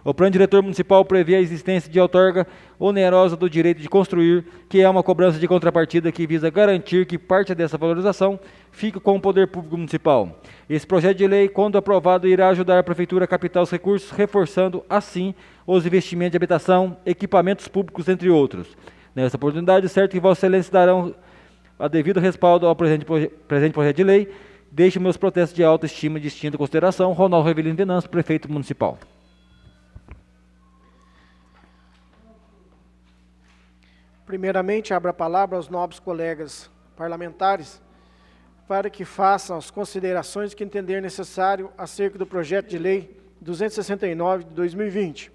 O Plano Diretor Municipal prevê a existência de outorga onerosa do direito de construir, que é uma cobrança de contrapartida que visa garantir que parte dessa valorização fique com o Poder Público Municipal. Esse projeto de lei, quando aprovado, irá ajudar a Prefeitura a captar os recursos, reforçando, assim, os investimentos de habitação, equipamentos públicos, entre outros. Nessa oportunidade, certo que Vossa Excelência darão a devido respaldo ao presente projeto de lei. Deixo meus protestos de alta estima e distinta consideração. Ronaldo Rivelino Venâncio, Prefeito Municipal. Primeiramente, abro a palavra aos nobres colegas parlamentares para que façam as considerações que entender necessário acerca do projeto de lei 269 de 2020.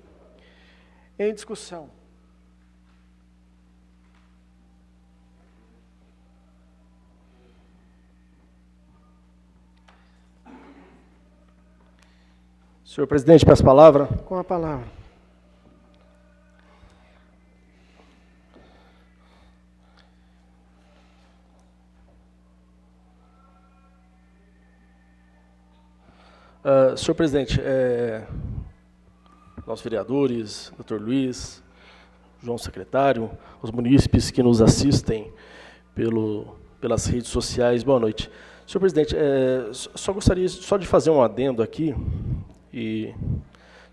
Em discussão. Senhor presidente, peço a palavra. Com a palavra. Senhor presidente, nossos vereadores, doutor Luiz, João secretário, os munícipes que nos assistem pelas redes sociais, boa noite. Senhor presidente, só gostaria de fazer um adendo aqui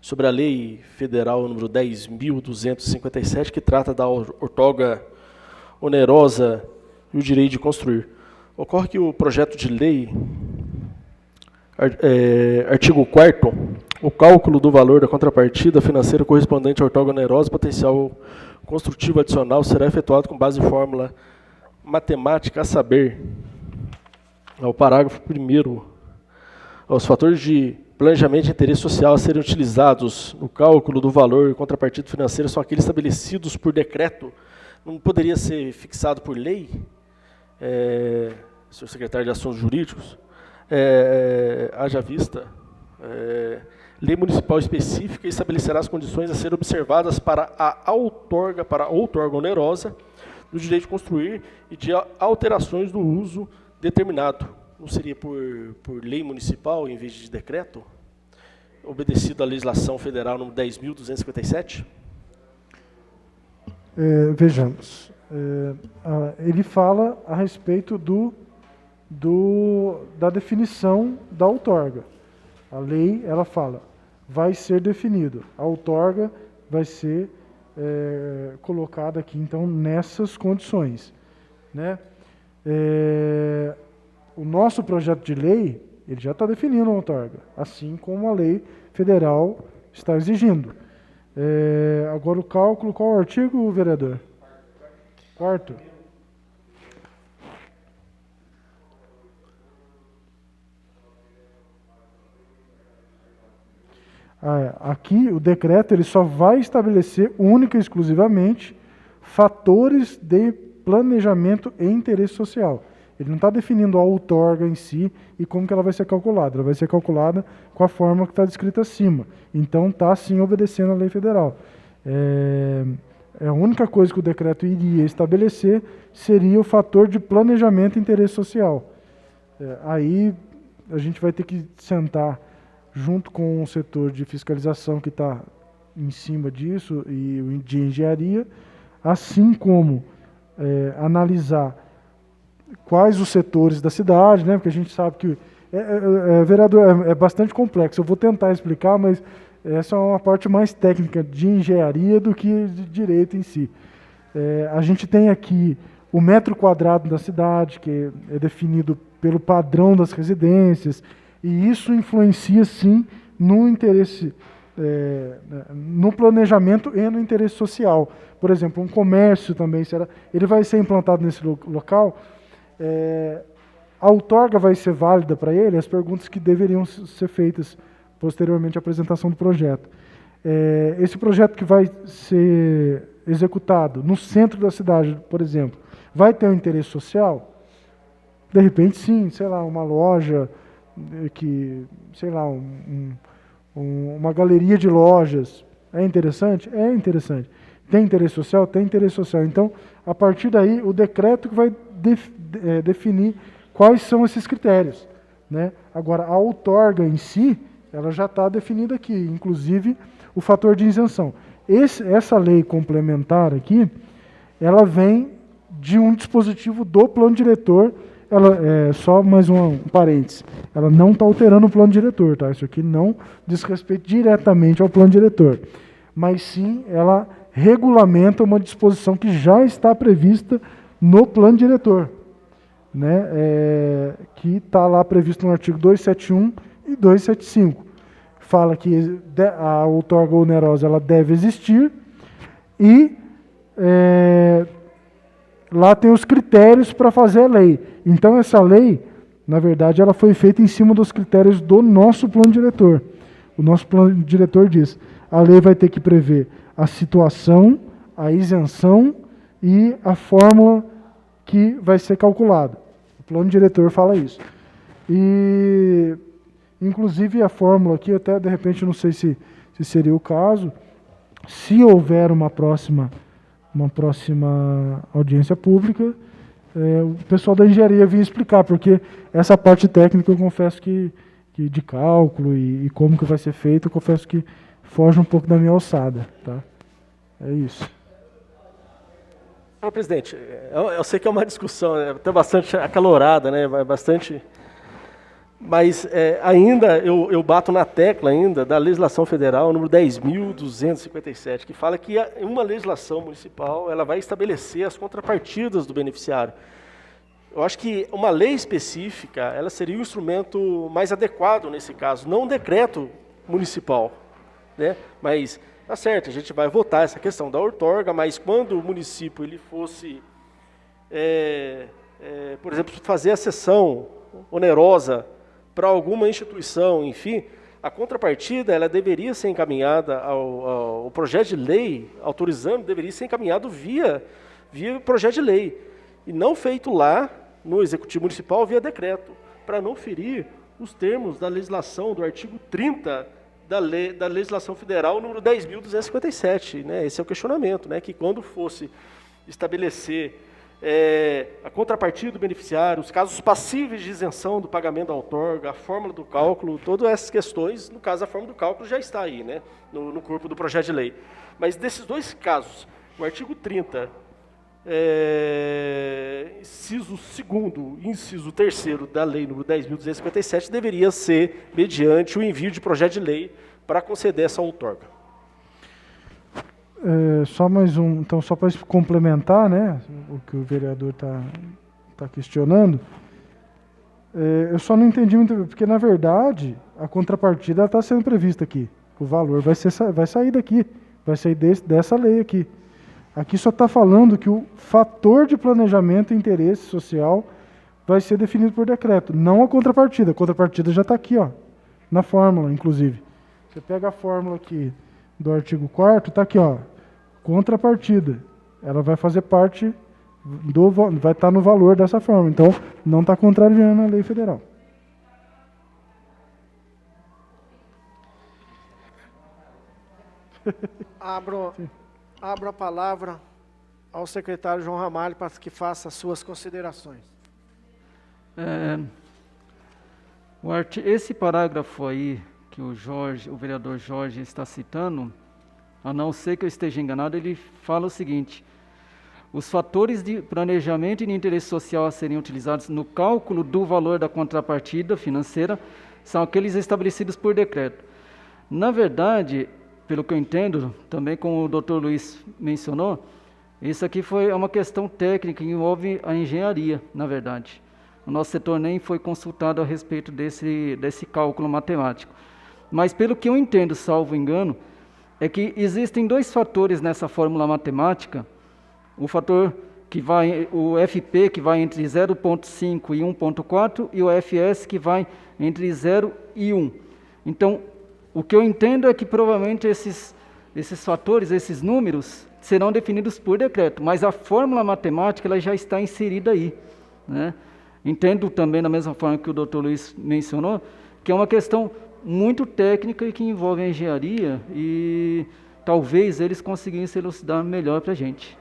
sobre a Lei Federal número 10.257, que trata da outorga onerosa e o direito de construir. Ocorre que o projeto de lei, artigo 4º, o cálculo do valor da contrapartida financeira correspondente à outorga onerosa e potencial construtivo adicional será efetuado com base em fórmula matemática, a saber, ao parágrafo 1º, os fatores de planejamento de interesse social a serem utilizados no cálculo do valor e contrapartida financeira são aqueles estabelecidos por decreto. Não poderia ser fixado por lei, senhor secretário de Assuntos Jurídicos? Haja vista, lei municipal específica estabelecerá as condições a serem observadas para a outorga onerosa do direito de construir e de alterações do uso determinado. Não seria por lei municipal em vez de decreto? Obedecido à legislação federal número 10.257? Vejamos. Ele fala a respeito da definição da outorga. A lei, ela fala, vai ser definido. A outorga vai ser colocada aqui, então, nessas condições, né? O nosso projeto de lei, ele já está definindo a outorga, assim como a lei federal está exigindo. Agora o cálculo, qual é o artigo, vereador? Quarto. Aqui o decreto ele só vai estabelecer única e exclusivamente fatores de planejamento e interesse social. Ele não está definindo a outorga em si e como que ela vai ser calculada. Ela vai ser calculada com a forma que está descrita acima. Então está sim obedecendo à lei federal. A única coisa que o decreto iria estabelecer seria o fator de planejamento e interesse social. Aí a gente vai ter que sentar junto com o setor de fiscalização que está em cima disso e o de engenharia, assim como analisar quais os setores da cidade, né? Porque a gente sabe que, vereador, é bastante complexo. Eu vou tentar explicar, mas essa é uma parte mais técnica de engenharia do que de direito em si. A gente tem aqui o metro quadrado da cidade, que é definido pelo padrão das residências, e isso influencia, sim, no interesse, no planejamento e no interesse social. Por exemplo, um comércio também, ele vai ser implantado nesse local, a outorga vai ser válida para ele, as perguntas que deveriam ser feitas posteriormente à apresentação do projeto. Esse projeto que vai ser executado no centro da cidade, por exemplo, vai ter um interesse social? De repente, sim, sei lá, uma loja, uma galeria de lojas. É interessante? É interessante. Tem interesse social? Tem interesse social. Então, a partir daí, o decreto que vai definir quais são esses critérios, né? Agora, a outorga em si, ela já está definida aqui, inclusive o fator de isenção. Essa lei complementar aqui, ela vem de um dispositivo do plano diretor. Só mais um parênteses, ela não está alterando o plano diretor, tá? Isso aqui não diz respeito diretamente ao plano diretor, mas sim ela regulamenta uma disposição que já está prevista no plano diretor, né? Que está lá previsto no artigo 271 e 275. Fala que a outorga onerosa ela deve existir e lá tem os critérios para fazer a lei. Então, essa lei, na verdade, ela foi feita em cima dos critérios do nosso plano diretor. O nosso plano diretor diz, a lei vai ter que prever a situação, a isenção e a fórmula que vai ser calculada. O plano diretor fala isso. E, inclusive, a fórmula aqui, até de repente, não sei se seria o caso, se houver uma próxima audiência pública, o pessoal da engenharia vinha explicar, porque essa parte técnica eu confesso que de cálculo e como que vai ser feito, eu confesso que foge um pouco da minha alçada, tá? É isso. Senhor presidente, eu sei que é uma discussão até bastante acalorada, né, bastante, mas ainda eu bato na tecla ainda da legislação federal número 10.257, que fala que uma legislação municipal ela vai estabelecer as contrapartidas do beneficiário. Eu acho que uma lei específica ela seria o instrumento mais adequado nesse caso, não um decreto municipal, né? Mas tá certo, a gente vai votar essa questão da outorga, mas quando o município ele fosse, por exemplo, fazer a cessão onerosa para alguma instituição, enfim, a contrapartida ela deveria ser encaminhada ao projeto de lei, autorizando, deveria ser encaminhado via projeto de lei, e não feito lá no Executivo Municipal via decreto, para não ferir os termos da legislação do artigo 30 da legislação federal número 10.257, né? Esse é o questionamento, né? Que quando fosse estabelecer a contrapartida do beneficiário, os casos passíveis de isenção do pagamento da outorga, a fórmula do cálculo, todas essas questões, no caso a fórmula do cálculo já está aí, né? No corpo do projeto de lei. Mas desses dois casos, o artigo 30, inciso 2º e inciso 3º da lei número 10.257 deveria ser mediante o envio de projeto de lei para conceder essa outorga. Só mais um, então só para complementar, né, o que o vereador está questionando, eu só não entendi muito, porque na verdade a contrapartida está sendo prevista aqui, o valor vai sair daqui, vai sair dessa lei aqui. Aqui só está falando que o fator de planejamento e interesse social vai ser definido por decreto, não a contrapartida. A contrapartida já está aqui, ó, na fórmula, inclusive. Você pega a fórmula aqui do artigo 4º, está aqui, ó, contrapartida. Ela vai fazer parte vai estar no valor dessa fórmula. Então, não está contrariando a lei federal. Abro a palavra ao secretário João Ramalho para que faça as suas considerações. Esse parágrafo aí que o vereador Jorge está citando, a não ser que eu esteja enganado, ele fala o seguinte: os fatores de planejamento e de interesse social a serem utilizados no cálculo do valor da contrapartida financeira são aqueles estabelecidos por decreto. Na verdade, pelo que eu entendo, também como o Dr. Luiz mencionou, isso aqui foi uma questão técnica que envolve a engenharia, na verdade. O nosso setor nem foi consultado a respeito desse cálculo matemático. Mas pelo que eu entendo, salvo engano, é que existem dois fatores nessa fórmula matemática, o fator que vai, o FP que vai entre 0,5 e 1,4 e o FS que vai entre 0 e 1. Então, o que eu entendo é que provavelmente esses fatores, esses números, serão definidos por decreto, mas a fórmula matemática ela já está inserida aí, né? Entendo também, da mesma forma que o Dr. Luiz mencionou, que é uma questão muito técnica e que envolve a engenharia e talvez eles conseguissem elucidar melhor para a gente.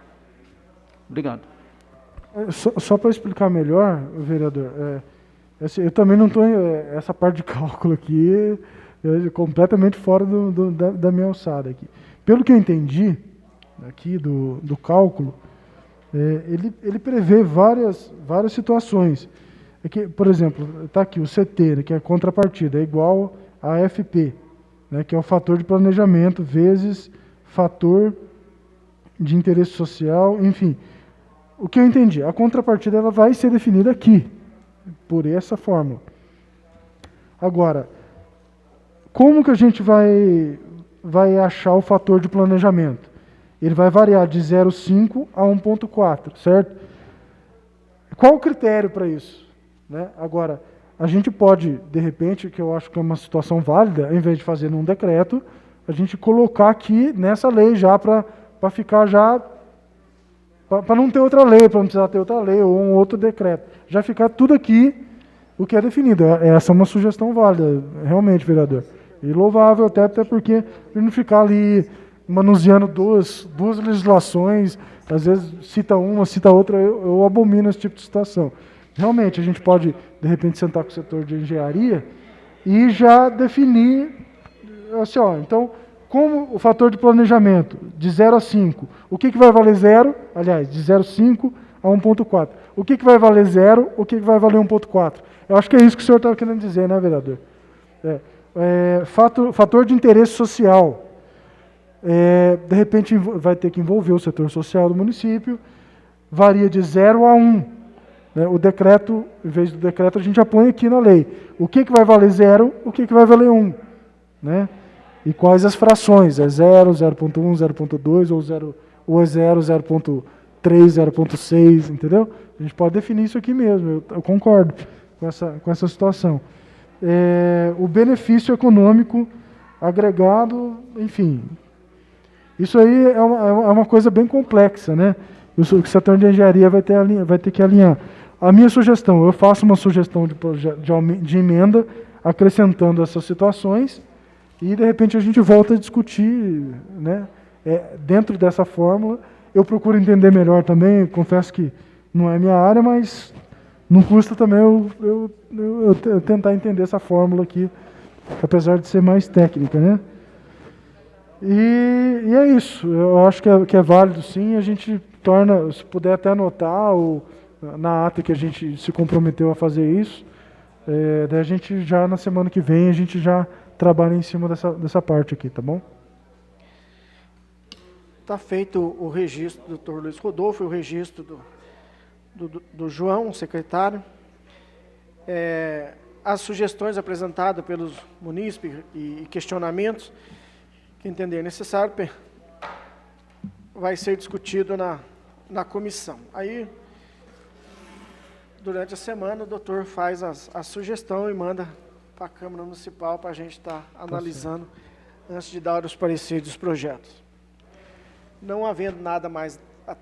Obrigado. Só para explicar melhor, vereador, eu também não estou... essa parte de cálculo aqui completamente fora da minha alçada aqui. Pelo que eu entendi aqui do cálculo, ele prevê várias situações. Por exemplo, está aqui o CT, né, que é a contrapartida, é igual a FP, né, que é o fator de planejamento, vezes fator de interesse social, enfim. O que eu entendi, a contrapartida ela vai ser definida aqui, por essa fórmula. Agora, como que a gente vai achar o fator de planejamento? Ele vai variar de 0,5 a 1,4, certo? Qual o critério para isso? Né? Agora, a gente pode, de repente, que eu acho que é uma situação válida, ao invés de fazer num decreto, a gente colocar aqui nessa lei já para ficar já... para não ter outra lei, para não precisar ter outra lei ou um outro decreto. Já ficar tudo aqui, o que é definido. Essa é uma sugestão válida, realmente, vereador. E louvável até porque não ficar ali manuseando duas legislações, às vezes cita uma, cita outra, eu abomino esse tipo de situação. Realmente, a gente pode, de repente, sentar com o setor de engenharia e já definir, assim, ó, então, como o fator de planejamento, de 0 a 5, o que vai valer 0? Aliás, de 0,5 a 1,4. O que vai valer 0? O que vai valer 1,4? Eu acho que é isso que o senhor estava querendo dizer, né, vereador? Fator de interesse social. De repente, vai ter que envolver o setor social do município, varia de 0 a 1. Né? O decreto, em vez do decreto, a gente já põe aqui na lei. O que vai valer 0, o que vai valer 1. Né? E quais as frações? É 0, 0,1, 0,2 ou é 0, 0,3, 0,6, entendeu? A gente pode definir isso aqui mesmo, eu concordo com essa situação. O benefício econômico agregado, enfim, isso aí é uma coisa bem complexa, né? O setor de engenharia vai ter que alinhar. A minha sugestão, eu faço uma sugestão de emenda, acrescentando essas situações, e de repente a gente volta a discutir, né? Dentro dessa fórmula. Eu procuro entender melhor também, confesso que não é minha área, mas não custa também eu tentar entender essa fórmula aqui, apesar de ser mais técnica, né? E é isso, eu acho que é válido sim, a gente torna, se puder até anotar, ou na ata que a gente se comprometeu a fazer isso, daí a gente já, na semana que vem, a gente já trabalha em cima dessa parte aqui, tá bom? Está feito o registro do Dr. Luiz Rodolfo, o registro do João, o secretário. As sugestões apresentadas pelos munícipes e questionamentos que entender necessário vai ser discutido na comissão. Aí, durante a semana, o doutor faz a sugestão e manda para a Câmara Municipal para a gente estar analisando antes de dar os pareceres dos projetos. Não havendo nada mais a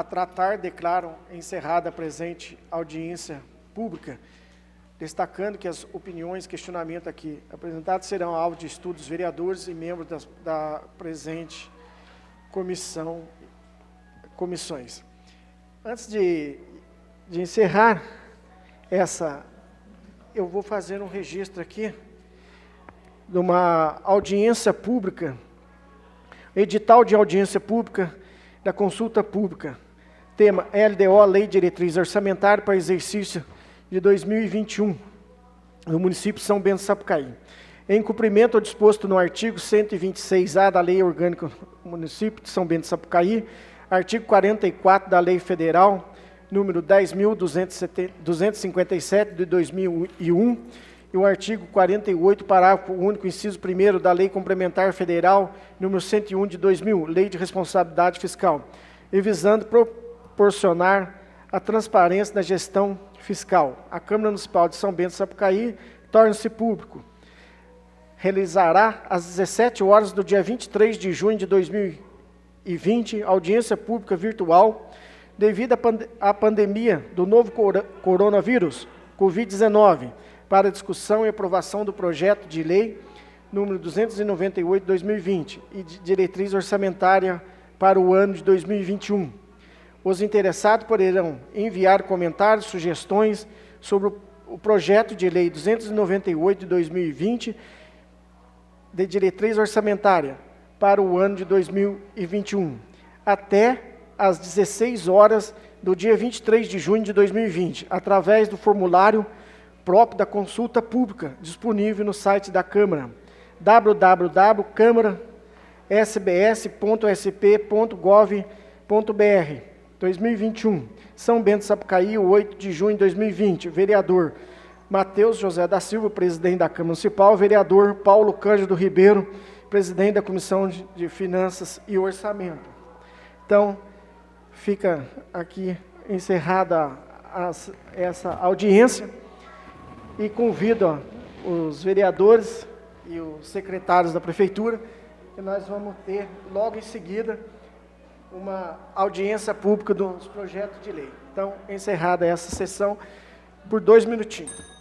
tratar, declaro encerrada a presente audiência pública, destacando que as opiniões e questionamentos aqui apresentados serão alvo de estudos dos vereadores e membros da presente comissões. Antes de encerrar eu vou fazer um registro aqui de uma audiência pública, edital de audiência pública da consulta pública, tema LDO, Lei Diretriz Orçamentária para exercício de 2021, no município de São Bento do Sapucaí. Em cumprimento ao disposto no artigo 126A da Lei Orgânica do município de São Bento do Sapucaí, artigo 44 da Lei Federal, número 10.257 de 2001, e o artigo 48, parágrafo único, inciso 1º da Lei Complementar Federal, número 101 de 2000, Lei de Responsabilidade Fiscal, e visando proporcionar a transparência da gestão fiscal. A Câmara Municipal de São Bento do Sapucaí torna-se público. Realizará às 17 horas do dia 23 de junho de 2020, audiência pública virtual, devido à pandemia do novo coronavírus, Covid-19, para discussão e aprovação do projeto de lei número 298 de 2020 e de diretriz orçamentária para o ano de 2021. Os interessados poderão enviar comentários, sugestões sobre o projeto de lei 298 de 2020 de diretriz orçamentária para o ano de 2021, até às 16 horas do dia 23 de junho de 2020, através do formulário próprio da consulta pública, disponível no site da Câmara, www.câmara.sbs.sp.gov.br, 2021, São Bento do Sapucaí, 8 de junho de 2020, vereador Matheus José da Silva, presidente da Câmara Municipal, vereador Paulo Cândido Ribeiro, presidente da Comissão de Finanças e Orçamento. Então, fica aqui encerrada essa audiência e convido os vereadores e os secretários da Prefeitura, que nós vamos ter logo em seguida uma audiência pública dos projetos de lei. Então, encerrada essa sessão por 2 minutinhos.